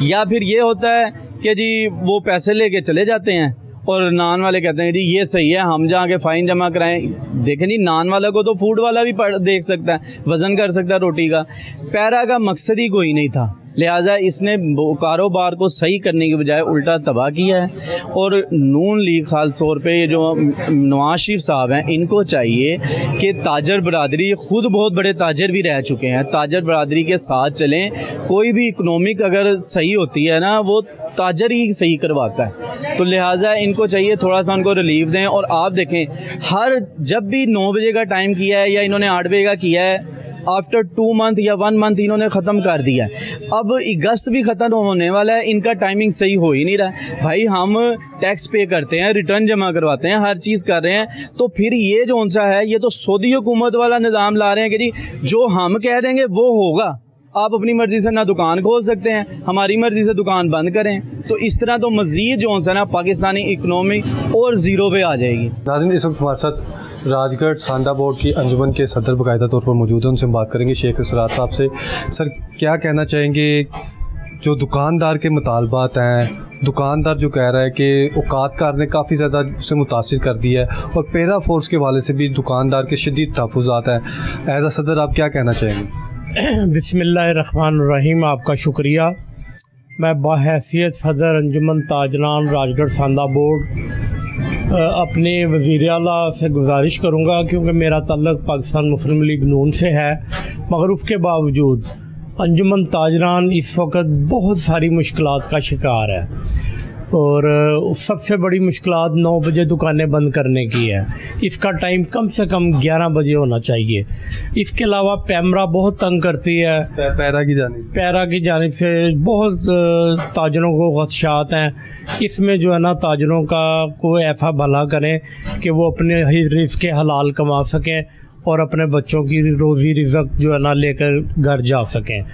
या फिर ये होता है कि जी वो पैसे लेके चले जाते हैं और नान वाले कहते हैं जी ये सही है, हम जाके फ़ाइन जमा कराएं। देखें जी, नान वाला को तो फूड वाला भी देख सकता है, वज़न कर सकता है रोटी का। पैरा का मकसद ही कोई नहीं था, लिहाजा इसने कारोबार को सही करने की बजाय उल्टा तबाह किया है। और नून लीग खास तौर पे ये जो नवाज शरीफ साहब हैं, इनको चाहिए कि ताजर बरादरी, खुद बहुत बड़े ताजर भी रह चुके हैं, ताजर बरादरी के साथ चलें। कोई भी इकनॉमिक अगर सही होती है ना, वो ताजर ही सही करवाता है। तो लिहाजा इनको चाहिए थोड़ा सा उनको रिलीफ दें। और आप देखें, हर जब भी 9 बजे का टाइम किया है या इन्होंने 8 बजे का किया है, आफ्टर 2 मंथ या 1 मंथ इन्होंने ख़त्म कर दिया है। अब अगस्त भी ख़त्म होने वाला है, इनका टाइमिंग सही हो ही नहीं रहा है। भाई हम टैक्स पे करते हैं, रिटर्न जमा करवाते हैं, हर चीज़ कर रहे हैं, तो फिर ये जो उनसा है, ये तो सऊदी हुकूमत वाला निज़ाम ला रहे हैं कि जी जो हम कह देंगे वो होगा। आप अपनी मर्ज़ी से ना दुकान खोल सकते हैं, हमारी मर्ज़ी से दुकान बंद करें। तो इस तरह तो मज़ीद जो है ना पाकिस्तानी इकनॉमी और ज़ीरो पे आ जाएगी। नाज़रीन, इस वक्त हमारे साथ राजगढ़ सांडा बोर्ड की अंजुमन के सदर बाकायदा तौर पर मौजूद हैं, उनसे हम बात करेंगे शेख इसरार साहब से। सर, क्या कहना चाहेंगे जो दुकानदार के मुतालबात हैं, दुकानदार जो कह रहा है कि औकातकार ने काफ़ी ज़्यादा उसे मुतासिर कर दिया है और पैरा फोर्स के वाले से भी दुकानदार के शदीद तहफ़्फ़ुज़ात हैं। एज अ सदर आप क्या कहना चाहेंगे? बिस्मिल्लाहिर्रहमानिर्रहीम, आपका शुक्रिया। मैं बाहैसियत सदर अंजुमन ताजरान राजगढ़ सांदा बोर्ड अपने वज़ीर आला से गुजारिश करूँगा, क्योंकि मेरा ताल्लुक़ पाकिस्तान मुस्लिम लीग नून से है, मगर उसके बावजूद अंजुमन ताजरान इस वक्त बहुत सारी मुश्किलात का शिकार है और सबसे बड़ी मुश्किलात 9 बजे दुकानें बंद करने की है। इसका टाइम कम से कम 11 बजे होना चाहिए। इसके अलावा पैमरा बहुत तंग करती है, पैरा की जानिब से बहुत ताजरों को खदशात हैं। इसमें जो है ना ताजरों का कोई ऐसा भला करें कि वो अपने रिज़्क़ हलाल कमा सकें और अपने बच्चों की रोज़ी रिज़्क़ जो है ना लेकर घर जा सकें।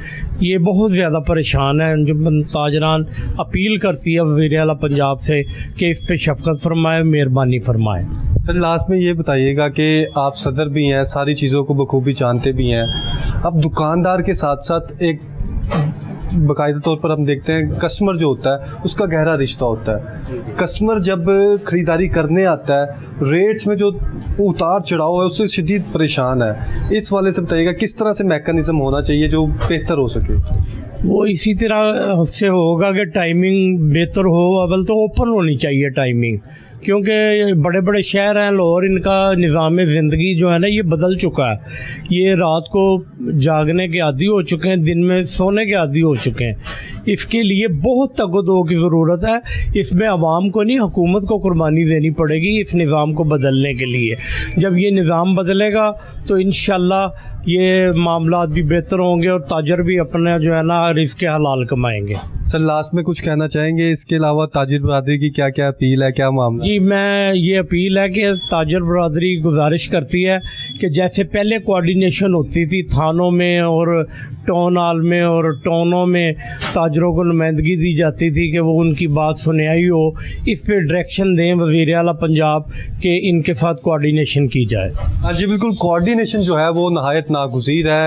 ये बहुत ज़्यादा परेशान है। अंजुमन ताजरान अपील करती है वज़ीर आला पंजाब से कि इस पे शफ़क़त फरमाए, मेहरबानी फरमाए। फिर लास्ट में ये बताइएगा कि आप सदर भी हैं, सारी चीज़ों को बखूबी जानते भी हैं। अब दुकानदार के साथ साथ एक बाकायदा तौर पर हम देखते हैं कस्टमर जो होता है उसका गहरा रिश्ता होता है। कस्टमर जब ख़रीदारी करने आता है रेट्स में जो उतार चढ़ाव है उससे शदीद परेशान है। इस वाले से बताइएगा किस तरह से मैकेनिज़्म होना चाहिए जो बेहतर हो सके? वो इसी तरह से होगा कि टाइमिंग बेहतर हो। अव्वल तो ओपन होनी चाहिए टाइमिंग, क्योंकि बड़े बड़े शहर हैं लाहौर, इनका निज़ाम ज़िंदगी जो है ना ये बदल चुका है। ये रात को जागने के आदी हो चुके हैं, दिन में सोने के आदी हो चुके हैं। इसके लिए बहुत तगदो की ज़रूरत है। इसमें आवाम को नहीं, हुकूमत को कुर्बानी देनी पड़ेगी इस निज़ाम को बदलने के लिए। जब ये निज़ाम बदलेगा तो इंशाल्लाह ये मामलात भी बेहतर होंगे और ताजर भी अपने जो है ना रिज़्क़ हलाल कमाएंगे। सर लास्ट में कुछ कहना चाहेंगे इसके अलावा ताजिर बरादरी की क्या क्या अपील है, क्या मामला? जी, मैं ये अपील है कि ताजर बरादरी गुजारिश करती है कि जैसे पहले कोऑर्डिनेशन होती थी थानों में और टाउन हॉल में और टाउनों में ताजरों को नुमाइंदगी दी जाती थी कि वो उनकी बात सुनाई हो, इस पे डायरेक्शन दें वज़ीर आला पंजाब के इनके साथ कोऑर्डिनेशन की जाए। हाँ जी बिल्कुल, कोऑर्डिनेशन जो है वो नहायत नागुज़ीर है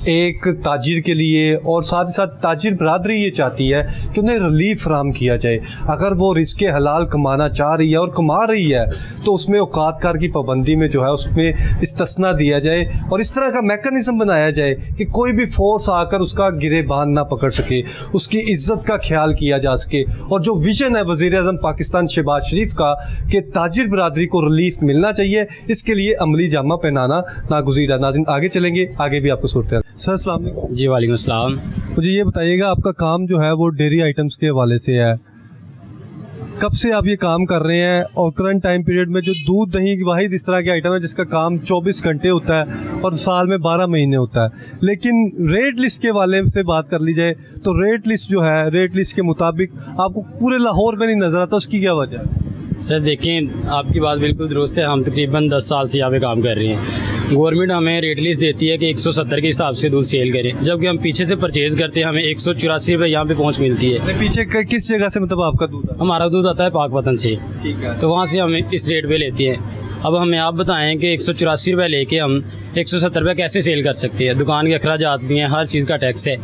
एक ताजिर के लिए, और साथ ही साथ ताजिर बरादरी ये चाहती है कि उन्हें रिलीफ फराहम किया जाए। अगर वो रिज़्क़ हलाल कमाना चाह रही है और कमा रही है तो उसमें औकातकार की पाबंदी में जो है उसमें इस्तिस्ना दिया जाए और इस तरह का मैकेनिज़्म बनाया जाए कि कोई भी फोर्स आकर उसका गिरेबान ना पकड़ सके, उसकी इज्जत का ख्याल किया जा सके। और जो विजन है वज़ीर आज़म पाकिस्तान शहबाज शरीफ का कि ताजिर बरादरी को रिलीफ मिलना चाहिए, इसके लिए अमली जामा पहनाना नागुज़ीर है। नाज़रीन आगे चलेंगे, आगे भी आपको सूरत है। सर अस्सलाम वालेकुम। जी वालेकुम अस्सलाम। मुझे ये बताइएगा आपका काम जो है वो डेयरी आइटम्स के हवाले से है, कब से आप ये काम कर रहे हैं और करंट टाइम पीरियड में जो दूध दही वाहिद इस तरह के आइटम है जिसका काम 24 घंटे होता है और साल में 12 महीने होता है, लेकिन रेट लिस्ट के वाले से बात कर ली जाए तो रेट लिस्ट जो है रेट लिस्ट के मुताबिक आपको पूरे लाहौर में नहीं नज़र आता, उसकी क्या वजह है? सर देखें, आपकी बात बिल्कुल दुरुस्त है। हम तकरीबन 10 साल से यहाँ पे काम कर रहे हैं। गवर्नमेंट हमें रेट लिस्ट देती है कि 170 के हिसाब से दूध सेल करें, जबकि हम पीछे से परचेज़ करते हैं हमें 184 रुपये यहाँ पे पहुँच मिलती है। पीछे किस जगह से मतलब आपका दूध? हमारा दूध आता है पाकपतन से, ठीक है, तो वहाँ से हम इस रेट पे लेते हैं। अब हमें आप बताएं कि 184 रुपये लेके हम 170 रुपये कैसे सेल कर सकते हैं? दुकान के अखराजात भी हैं, हर चीज़ का टैक्स है,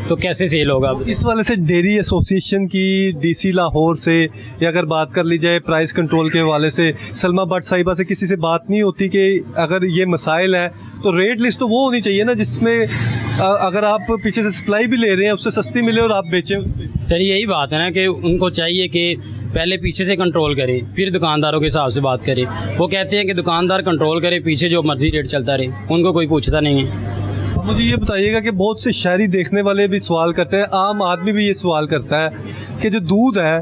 तो कैसे सेल होगा? इस वाले से डेयरी एसोसिएशन की डीसी लाहौर से या अगर बात कर ली जाए प्राइस कंट्रोल के वाले से सलमा भट्ट साहिबा से किसी से बात नहीं होती कि अगर ये मसाइल है तो रेट लिस्ट तो वो होनी चाहिए ना जिसमें अगर आप पीछे से सप्लाई भी ले रहे हैं उससे सस्ती मिले और आप बेचें? सर यही बात है ना कि उनको चाहिए कि पहले पीछे से कंट्रोल करें फिर दुकानदारों के हिसाब से बात करें। वो कहते हैं कि दुकानदार कंट्रोल करे, पीछे जो मर्जी रेट चलता रहे, उनको कोई पूछता नहीं है। मुझे ये बताइएगा कि बहुत से शहरी देखने वाले भी सवाल करते हैं, आम आदमी भी ये सवाल करता है कि जो दूध है,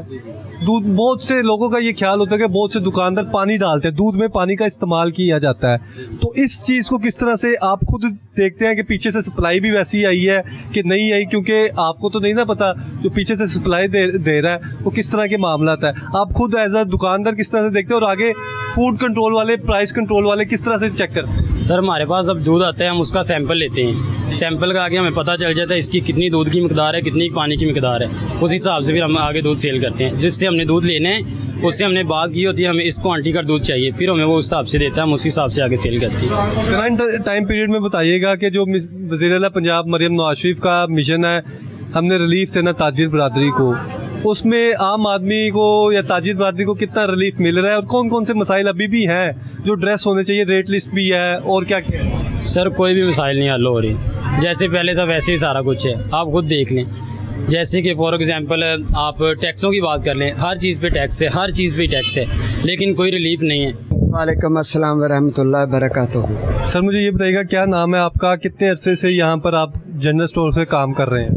दूध बहुत से लोगों का ये ख्याल होता है कि बहुत से दुकानदार पानी डालते हैं, दूध में पानी का इस्तेमाल किया जाता है, तो इस चीज़ को किस तरह से आप खुद देखते हैं कि पीछे से सप्लाई भी वैसी आई है कि नहीं आई? क्योंकि आपको तो नहीं ना पता जो पीछे से सप्लाई दे रहा है वो किस तरह के मामला है। आप खुद एज अ दुकानदार किस तरह से देखते हैं और आगे फूड कंट्रोल वाले, प्राइस कंट्रोल वाले किस तरह से चेक करते हैं? सर हमारे पास अब दूध आता है, हम उसका सैंपल लेते हैं, सैंपल का आगे हमें पता चल जाता है इसकी कितनी दूध की मिकदार है, कितनी पानी की मिकदार है, उस हिसाब से फिर हम आगे दूध सेल करते हैं। जिससे हमने दूध लेने हैं उससे हमने बात की होती है, हमें इस क्वांटिटी का दूध चाहिए, फिर हमें वो उस हिसाब से देता है, हम उसी हिसाब से आगे सेल करते हैं। करंट टाइम पीरियड में बताइएगा कि जो वज़ीर आला पंजाब मरियम नवाज शरीफ का मिशन है हमने रिलीफ देना ताजिर बरादरी को, उसमें आम आदमी को या ताजिर बरादरी को कितना रिलीफ मिल रहा है और कौन कौन से मसाइल अभी भी हैं जो ड्रेस होने चाहिए, रेट लिस्ट भी है और क्या क्या है? सर कोई भी मसाइल नहीं हल हो रही, जैसे पहले था वैसे ही सारा कुछ है। आप खुद देख लें, जैसे कि फॉर एग्जांपल आप टैक्सों की बात कर लें, हर चीज़ पे टैक्स है, हर चीज़ पे टैक्स है, लेकिन कोई रिलीफ नहीं है। वालेकुम अस्सलाम वरहमतुल्लाहि वबरकातुहू। सर मुझे ये बताइएगा क्या नाम है आपका, कितने अरसे से यहाँ पर आप जनरल स्टोर से काम कर रहे हैं?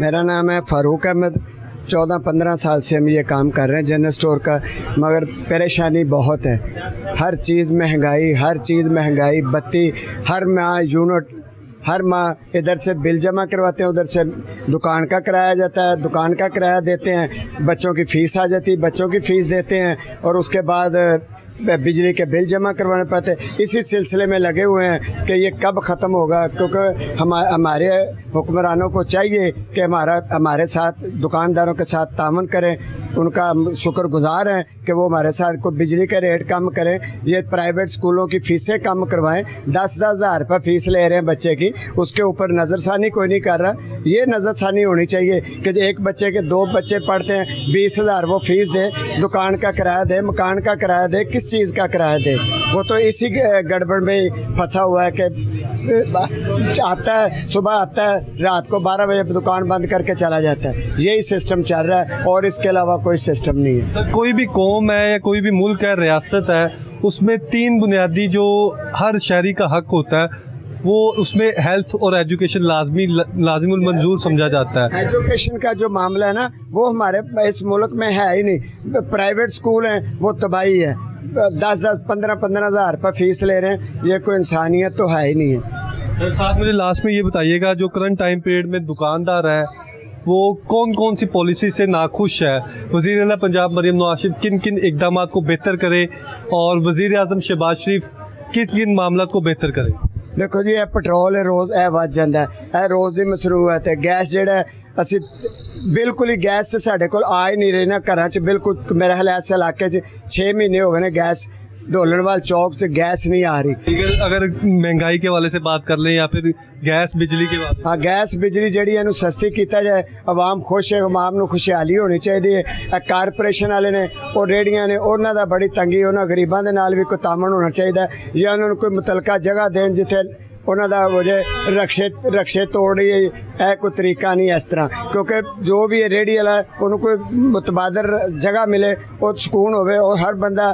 मेरा नाम है फ़ारूक अहमद। 14-15 साल से हम ये काम कर रहे हैं जनरल स्टोर का, मगर परेशानी बहुत है। हर चीज़ महंगाई, बत्ती हर माह यूनिट, हर माह इधर से बिल जमा करवाते हैं, उधर से दुकान का किराया जाता है, दुकान का किराया देते हैं, बच्चों की फ़ीस आ जाती है, बच्चों की फ़ीस देते हैं, और उसके बाद बिजली के बिल जमा करवाने पड़ते हैं। इसी सिलसिले में लगे हुए हैं कि ये कब ख़त्म होगा, क्योंकि हमारे हुक्मरानों को चाहिए कि हमारे साथ दुकानदारों के साथ तामन करें। उनका शुक्रगुजार हैं कि वो हमारे साथ को बिजली के रेट कम करें, ये प्राइवेट स्कूलों की फ़ीसें कम करवाएं। 10-10 हज़ार रुपये फ़ीस ले रहे हैं बच्चे की, उसके ऊपर नज़रसानी कोई नहीं कर रहा। ये नज़रसानी होनी चाहिए कि एक बच्चे के 2 बच्चे पढ़ते हैं, 20,000 वो फ़ीस दे, दुकान का किराया दे, मकान का किराया दे, किस चीज़ का किराया दे। वो तो इसी गड़बड़ में ही फंसा हुआ है कि आता है, सुबह आता है, रात को 12 बजे दुकान बंद करके चला जाता है। यही सिस्टम चल रहा है और इसके अलावा कोई सिस्टम नहीं है। कोई भी कौम है या कोई भी मुल्क है, रियासत है, उसमें 3 बुनियादी जो हर शहरी का हक होता है, वो उसमें हेल्थ और एजुकेशन लाजिमुल मंजूर समझा जाता है। एजुकेशन का जो मामला है ना, वो हमारे इस मुल्क में है ही नहीं। प्राइवेट स्कूल हैं वो तबाही है, 10-10, 15-15 हज़ार रुपये फ़ीस ले रहे हैं। ये कोई इंसानियत तो है ही नहीं है। साथ मुझे लास्ट में ये बताइएगा, जो करंट टाइम पीरियड में दुकानदार है वो कौन कौन सी पॉलिसी से नाखुश है? वज़ीर आला पंजाब मरियम नवाज़ शरीफ किन किन इक़दाम को बेहतर करे और वज़ीर आज़म शहबाज शरीफ किन किन मामला को बेहतर करे? देखो जी, पेट्रोल रोज़ वध जाता है, रोज़ की मसरूफत है। गैस ਜਿਹੜਾ ਅਸੀਂ बिल्कुल ही गैस तो साढ़े को आ ही नहीं रही ना घर च, बिल्कुल मेरे ख्याल इस इलाके 6 महीने हो गए ने गैस ढोलनवाल चौक से गैस नहीं आ रही। अगर महंगाई के वाले से बात कर लें या फिर गैस बिजली के वाले? हाँ, गैस बिजली जी सस्ती किया जाए, आवाम खुश है, आवाम को खुशहाली होनी चाहिए है। कारपोरेशन वाले ने और रेहड़ियां ने उन्हों का बड़ी तंगी, उन्होंने गरीबों के नाल भी कोई तामन होना चाहिए, या उन्होंने कोई मुतलका जगह दें जिथे उन्हों का वो रक्शे तोड़ रही है। कोई तरीका नहीं इस तरह, क्योंकि जो भी रेहड़ी वाला उन्होंने कोई मुतबादल जगह मिले और सुकून होवे, और हर बंदा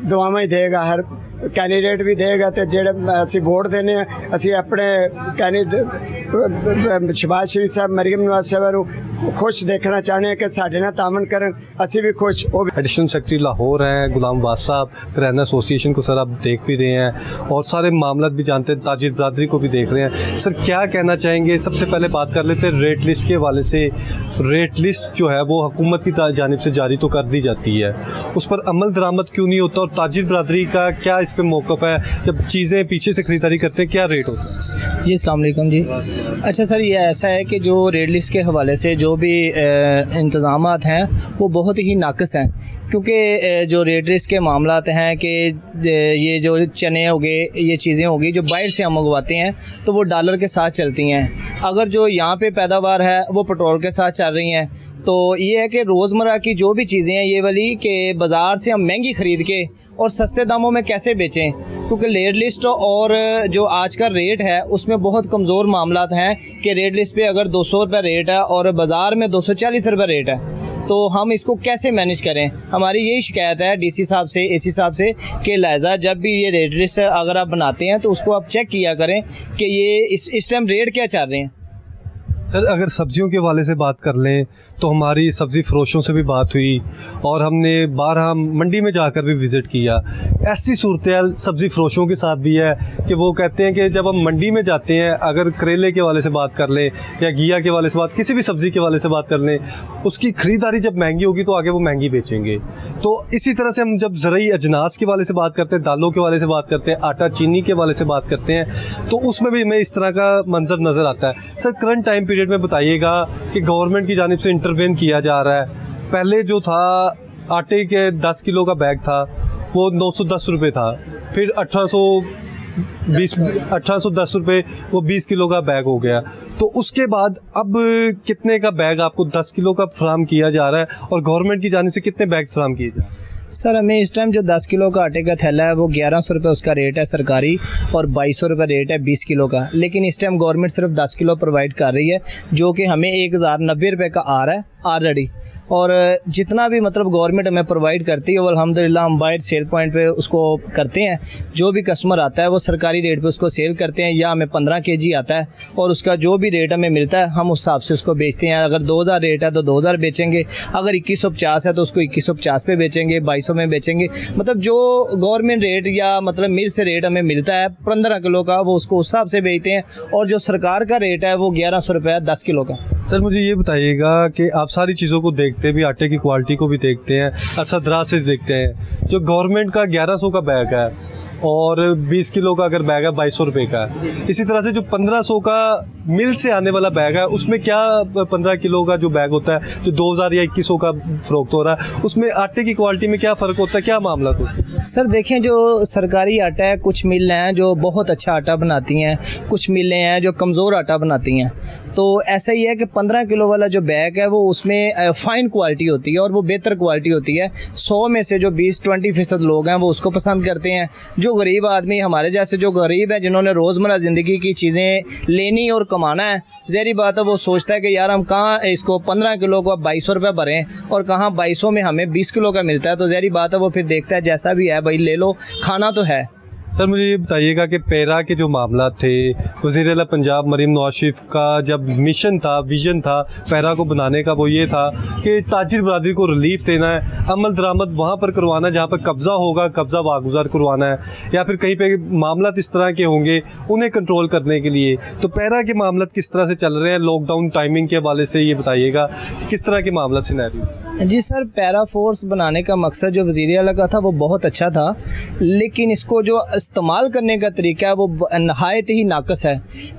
दुआवां ही देगा, हर कैंडीडेट भी देगा। तो जेड़े असी वोट देने असी अपने कैंडीडेट शहबाज शरीफ साहब, मरियम नवाज साहब खुश देखना चाहते हैं कि साढ़े नाल तामन करन, असी भी खुश। एडिशनल सेक्रेटरी लाहौर हैं गुलाम वास साहब, कराना एसोसिएशन को सर आप देख भी रहे हैं और सारे मामला भी जानते हैं, ताजिर बरादरी को भी देख रहे हैं। सर क्या कहना चाहेंगे? सबसे पहले बात कर लेते हैं रेट लिस्ट के हवाले से। रेट लिस्ट जो है वो हुकूमत की जानिब से जारी तो कर दी जाती है, उस पर अमल दरामद क्यों नहीं होता, और ताजिर बरादरी का क्या इस पे मौक़िफ़ है? जब चीज़ें पीछे से ख़रीदारी करते हैं क्या रेट होता है? जी अस्सलाम वालेकुम जी। अच्छा सर, ये ऐसा है कि जो रेट लिस्ट के हवाले से जो भी इंतज़ामात हैं वो बहुत ही नाक़िस हैं, क्योंकि जो रेट लिस्ट के मामलात हैं कि ये जो चने हो गए, ये चीज़ें हो गई जो बाहर से हम मंगवाते हैं तो वो डॉलर के साथ चलती हैं। अगर जो यहाँ पे पैदावार है वो पेट्रोल के साथ चल रही हैं, तो ये है कि रोज़मर्रा की जो भी चीज़ें हैं ये वाली कि बाज़ार से हम महंगी ख़रीद के और सस्ते दामों में कैसे बेचें, क्योंकि रेट लिस्ट और जो आज का रेट है उसमें बहुत कमज़ोर मामलात हैं कि रेट लिस्ट पे अगर 200 रुपये रेट है और बाज़ार में 240 रुपये रेट है, तो हम इसको कैसे मैनेज करें? हमारी यही शिकायत है डीसी साहब से, एसी साहब से कि लिहाजा जब भी ये रेट लिस्ट अगर आप बनाते हैं तो उसको आप चेक किया करें कि ये इस टाइम रेट क्या चल रहे हैं। सर अगर सब्जियों के वाले से बात कर लें तो हमारी सब्ज़ी फ़रोशों से भी बात हुई और हमने 12 मंडी में जाकर भी विज़िट किया। ऐसी सूरत सब्ज़ी फ़रोशों के साथ भी है कि वो कहते हैं कि जब हम मंडी में जाते हैं, अगर करेले के वाले से बात कर लें या घिया के वाले से बात, किसी भी सब्ज़ी के वाले से बात कर लें, उसकी ख़रीदारी जब महंगी होगी तो आगे वो महंगी बेचेंगे। तो इसी तरह से हम जब ज़रूरी अजनास के वाले से बात करते हैं, दालों के वाले से बात करते हैं, आटा चीनी के वाले से बात करते हैं, तो उसमें भी हमें इस तरह का मंजर नज़र आता है। सर करंट टाइम पीरियड में बताइएगा कि गवर्नमेंट की जानिब से इंटरवेन किया जा रहा है। पहले जो था आटे के 10 किलो का बैग था वो 910 रुपये था, फिर 1810 रुपये वो 20 किलो का बैग हो गया। तो उसके बाद अब कितने का बैग आपको 10 किलो का फ्राहम किया जा रहा है और गवर्नमेंट की जानिब से कितने बैग्स फ्राहम किए जा रहे हैं? सर हमें इस टाइम जो 10 किलो का आटे का थैला है वो 1100 रुपये उसका रेट है सरकारी और 2200 रुपये रेट है 20 किलो का। लेकिन इस टाइम गवर्नमेंट सिर्फ 10 किलो प्रोवाइड कर रही है जो कि हमें 1090 रुपये का आ रहा है ऑलरेडी। और जितना भी मतलब गवर्नमेंट हमें प्रोवाइड करती है वो अल्हम्दुलिल्लाह हम बाहर सेल पॉइंट पे उसको करते हैं। जो भी कस्टमर आता है वो सरकारी रेट पे उसको सेल करते हैं, या हमें 15 kg आता है और उसका जो भी रेट हमें मिलता है हम उस हिसाब से उसको बेचते हैं। अगर 2000 रेट है तो 2000 बेचेंगे, अगर 2150 है तो उसको 2150 पे बेचेंगे, 2200 में बेचेंगे। मतलब जो गवर्नमेंट रेट या मतलब मिल से रेट हमें मिलता है 15 किलो का वो उसको उस हिसाब से बेचते हैं। और जो सरकार का रेट है वो 1100 रुपये है 10 किलो का। सर मुझे ये बताइएगा कि आप सारी चीज़ों को देखते भी, आटे की क्वालिटी को भी देखते हैं, अच्छा दराज से देखते हैं। जो गवर्नमेंट का 1100 का बैग है और 20 किलो का अगर बैग है 2200 रुपये का, इसी तरह से जो 1500 का मिल से आने वाला बैग है उसमें क्या 15 किलो का जो बैग होता है जो 2000 या 2100 का फ़रोख्त हो रहा है उसमें आटे की क्वालिटी में क्या फ़र्क होता है, क्या मामला होता है? सर देखें जो सरकारी आटा है, कुछ मिलें हैं जो बहुत अच्छा आटा बनाती हैं, कुछ मिलें हैं जो कमज़ोर आटा बनाती हैं। तो ऐसा ही है कि 15 किलो वाला जो बैग है वो उसमें फ़ाइन क्वालिटी होती है और वो बेहतर क्वालिटी होती है। 100 में से जो 20-20% लोग हैं वो उसको पसंद करते हैं। जो गरीब आदमी हमारे जैसे जो गरीब है जिन्होंने रोज़मर्रा ज़िंदगी की चीज़ें लेनी और कमाना है, ज़हरी बात है वो सोचता है कि यार हम कहाँ इसको 15 किलो को 2200 रुपये भरें और कहाँ 2200 में हमें 20 किलो का मिलता है। तो ज़हरी बात है वो फिर देखता है जैसा भी है भाई ले लो, खाना तो है। सर मुझे ये बताइएगा कि पैरा के जो मामला थे, वज़ीर आला पंजाब मरीम नवाज शरीफ का जब मिशन था, विजन था पैरा को बनाने का, वो ये था कि ताजिर बरादरी को रिलीफ देना है, अमल दरामद वहाँ पर करवाना है जहाँ पर कब्ज़ा होगा, कब्ज़ा वागुजार करवाना है, या फिर कहीं पे मामला इस तरह के होंगे उन्हें कंट्रोल करने के लिए। तो पैरा के मामला किस तरह से चल रहे हैं लॉकडाउन टाइमिंग के हवाले से, ये बताइएगा किस तरह के मामला सिनेरियो? जी सर, पैरा फोर्स बनाने का मकसद जो वज़ीर आला का था वो बहुत अच्छा था, लेकिन इसको जो इस्तेमाल करने का तरीका है वो नहायत ही नाकस है।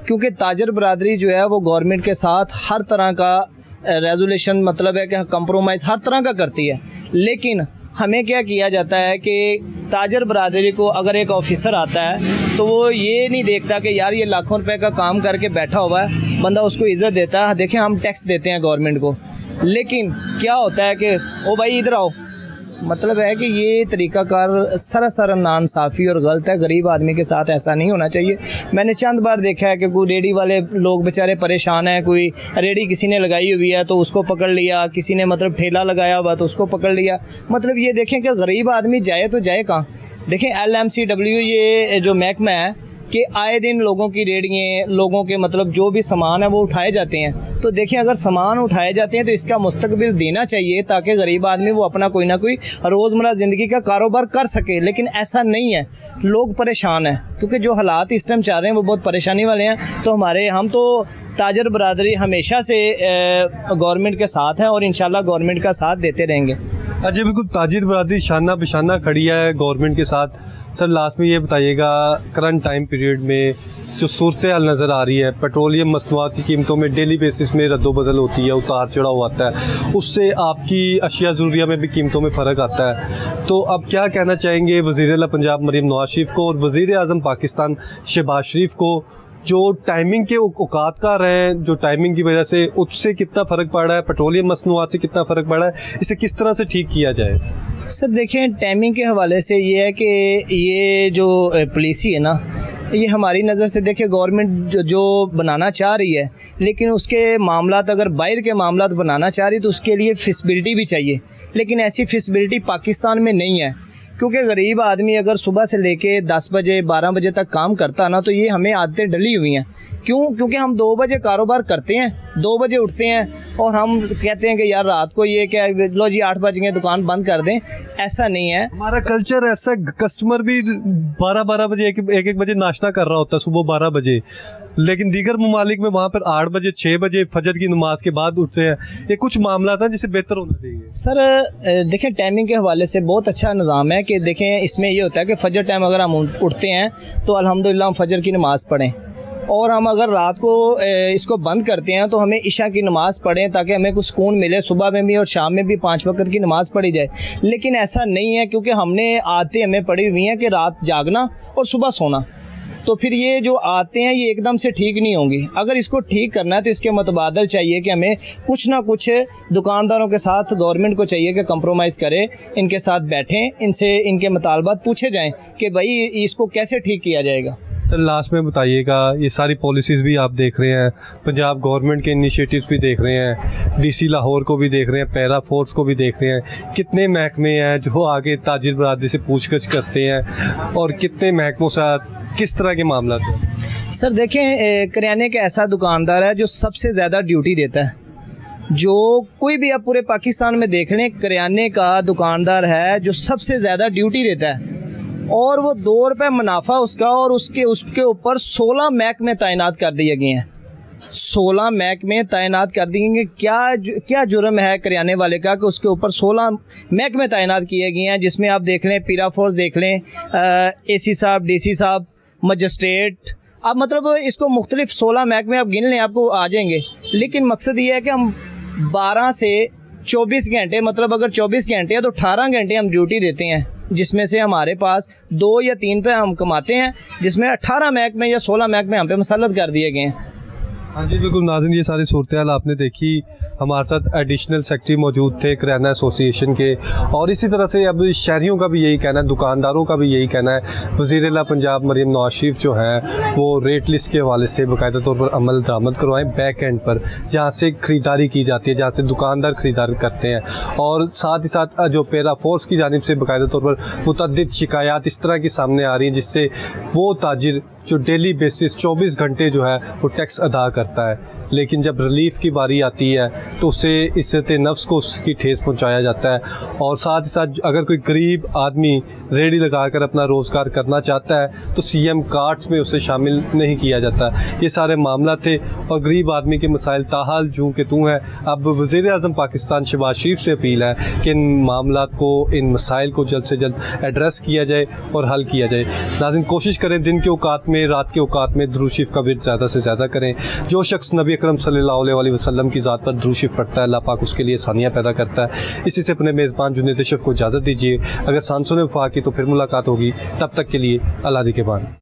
क्योंकि ताजर बरादरी जो है वो गवर्नमेंट के साथ हर तरह का रेजोल्यूशन मतलब है कि कंप्रोमाइज़ हर तरह का करती है। लेकिन हमें क्या किया जाता है कि ताजर बरादरी को अगर एक ऑफिसर आता है तो वो ये नहीं देखता कि यार ये लाखों रुपए का काम करके बैठा हुआ है, बंदा उसको इज़्ज़त देता है। देखें हम टैक्स देते हैं गवर्नमेंट को, लेकिन क्या होता है कि ओ भाई इधर आओ, मतलब है कि ये तरीक़ाकार सरासर नाइंसाफ़ी और गलत है। गरीब आदमी के साथ ऐसा नहीं होना चाहिए। मैंने चंद बार देखा है कि कोई रेडी वाले लोग बेचारे परेशान हैं, कोई रेडी किसी ने लगाई हुई है तो उसको पकड़ लिया, किसी ने मतलब ठेला लगाया हुआ तो उसको पकड़ लिया। मतलब ये देखें कि गरीब आदमी जाए तो जाए कहाँ। देखें LMCW ये जो महकमा है कि आए दिन लोगों की रेडियाँ, लोगों के मतलब जो भी सामान है वो उठाए जाते हैं। तो देखिए अगर सामान उठाए जाते हैं तो इसका मुस्तकबिल देना चाहिए ताकि गरीब आदमी वो अपना कोई ना कोई रोज़मर्रा ज़िंदगी का कारोबार कर सके। लेकिन ऐसा नहीं है, लोग परेशान हैं क्योंकि जो हालात इस टाइम चल रहे हैं वो बहुत परेशानी वाले हैं। तो हम तो ताजर बरादरी हमेशा से गवर्नमेंट के साथ हैं और इंशाल्लाह गवर्नमेंट का साथ देते रहेंगे। अच्छा बिल्कुल, ताजिर बरादरी शाना बिशाना खड़ी है गवर्नमेंट के साथ। सर लास्ट में ये बताइएगा करंट टाइम पीरियड में जो सूरत हाल नज़र आ रही है, पेट्रोलियम मसनूआत की कीमतों में डेली बेसिस में रद्दोबदल होती है, उतार चढ़ाव आता है, उससे आपकी अशिया ज़रूरिया में भी कीमतों में फ़र्क आता है। तो अब क्या कहना चाहेंगे वज़ीर आला पंजाब मरीम नवाज शरीफ को और वज़ीर आज़म पाकिस्तान शहबाज शरीफ को, जो टाइमिंग के औकात का रहे हैं, जो टाइमिंग की वजह से उससे कितना फ़र्क पड़ रहा है, पेट्रोलियम मसनूआत से कितना फ़र्क पड़ रहा है, इसे किस तरह से ठीक किया जाए? सर देखें टाइमिंग के हवाले से ये है कि ये जो पॉलिसी है ना, ये हमारी नज़र से देखिए गवर्नमेंट जो बनाना चाह रही है, लेकिन उसके मामलात अगर बाहर के मामलात बनाना चाह रही तो उसके लिए फिजिबिलिटी भी चाहिए। लेकिन ऐसी फिजिबिलिटी पाकिस्तान में नहीं है, क्योंकि गरीब आदमी अगर सुबह से लेके 10 बजे 12 बजे तक काम करता ना तो ये हमें आदतें डली हुई हैं। क्यों? क्योंकि हम 2 बजे कारोबार करते हैं, 2 बजे उठते हैं और हम कहते हैं कि यार रात को ये क्या लो जी 8 बज गए दुकान बंद कर दें। ऐसा नहीं है, हमारा कल्चर ऐसा। कस्टमर भी 12 बजे एक बजे नाश्ता कर रहा होता है सुबह 12 बजे, लेकिन दीगर ममालिक में वहाँ पर 8 बजे 6 बजे फजर की नमाज के बाद उठते हैं। ये कुछ मामला था जिसे बेहतर होना चाहिए। सर देखें टाइमिंग के हवाले से बहुत अच्छा निज़ाम है कि देखें इसमें ये होता है कि फजर टाइम अगर हम उठते हैं तो अल्हम्दुलिल्लाह हम फजर की नमाज़ पढ़ें, और हम अगर रात को इसको बंद करते हैं तो हमें इशा की नमाज़ पढ़ें ताकि हमें कुछ सुकून मिले। सुबह में भी और शाम में भी 5 वक्त की नमाज़ पढ़ी जाए। लेकिन ऐसा नहीं है, क्योंकि हमने आदतें हमें पड़ी हुई हैं कि रात जागना और सुबह सोना। तो फिर ये जो आते हैं ये एकदम से ठीक नहीं होंगी। अगर इसको ठीक करना है तो इसके मुतबादल चाहिए कि हमें कुछ ना कुछ दुकानदारों के साथ गवर्नमेंट को चाहिए कि कंप्रोमाइज़ करे, इनके साथ बैठें, इनसे इनके मुतालबात पूछे जाएँ कि भाई इसको कैसे ठीक किया जाएगा। सर लास्ट में बताइएगा, ये सारी पॉलिसीज़ भी आप देख रहे हैं, पंजाब गवर्नमेंट के इनिशिएटिव्स भी देख रहे हैं, डीसी लाहौर को भी देख रहे हैं, पैरा फोर्स को भी देख रहे हैं, कितने महकमे हैं जो आगे ताजिर बरादरी से पूछगछ करते हैं और कितने महकमों से किस तरह के मामला हैं? सर देखें, करियाने का ऐसा दुकानदार है जो सबसे ज़्यादा ड्यूटी देता है। जो कोई भी आप पूरे पाकिस्तान में देख लें, करियाने का दुकानदार है जो सबसे ज़्यादा ड्यूटी देता है और वो 2 रुपये मुनाफा उसका, और उसके ऊपर 16 महकमे तैनात कर दिए गए हैं। 16 महकमे तैनात कर दिए गए। क्या जुर्म है करियाने वाले का कि उसके ऊपर 16 महकमे तैनात किए गए हैं, जिसमें आप देख लें पीरा फोर्स देख लें, AC साहब, DC साहब, मजिस्ट्रेट, आप मतलब इसको मुख्तलिफ 16 महकमे आप गिन लें, आपको आ जाएंगे। लेकिन मकसद ये है कि हम 12 से 24 घंटे, मतलब अगर 24 घंटे है तो 18 घंटे हम ड्यूटी देते हैं, जिसमें से हमारे पास 2 या 3 पे हम कमाते हैं, जिसमें 18 महकमे या 16 महकमे हम पे मुसल्लत कर दिए गए हैं। हाँ जी बिल्कुल नाज़रीन, ये सारी सूरत हाल आपने देखी। हमारे साथ एडिशनल सेक्रेटरी मौजूद थे करियाना एसोसिएशन के, और इसी तरह से अब शहरियों का भी यही कहना है, दुकानदारों का भी यही कहना है। वज़ीर-ए-आला पंजाब मरीम नवाज शरीफ जो है वो रेट लिस्ट के हवाले से बाकायदा तौर पर अमल दरामद करवाएं बैक एंड पर, जहाँ से ख़रीदारी की जाती है, जहाँ से दुकानदार ख़रीदारी करते हैं, और साथ ही साथ जो पैरा फोर्स की जानिब से बाकायदा तौर पर मुतअद्दिद शिकायत इस तरह की सामने आ रही हैं, जिससे वो ताजिर जो डेली बेसिस 24 घंटे जो है वो टैक्स अदा करता है, लेकिन जब रिलीफ की बारी आती है तो उसे इज्जत नफ्स को उसकी ठेस पहुंचाया जाता है। और साथ ही साथ अगर कोई गरीब आदमी रेडी लगाकर अपना रोज़गार करना चाहता है तो CM कार्ड्स में उसे शामिल नहीं किया जाता। ये सारे मामला थे और गरीब आदमी के मसाइल ताहाल जूँ के तू हैं। अब वज़ीर-ए-आज़म पाकिस्तान शहबाज शरीफ से अपील है कि इन मामला को, इन मसाइल को जल्द से जल्द एड्रेस किया जाए और हल किया जाए। नाज़रीन कोशिश करें दिन के औकात में, रात के औकात में दुरूद शरीफ का विर्द ज़्यादा से ज़्यादा करें। जो शख्स नबी अकरम सल्लल्लाहु अलैहि वसल्लम की ज़ात पर दुरूद शरीफ पढ़ता है, अल्लाह पाक उसके लिए आसानियाँ पैदा करता है। इसी से अपने मेज़बान जुनैद अशरफ को इजाज़त दीजिए। अगर सांसों ने वफा की तो फिर मुलाकात होगी, तब तक के लिए अल्लाह के बाद।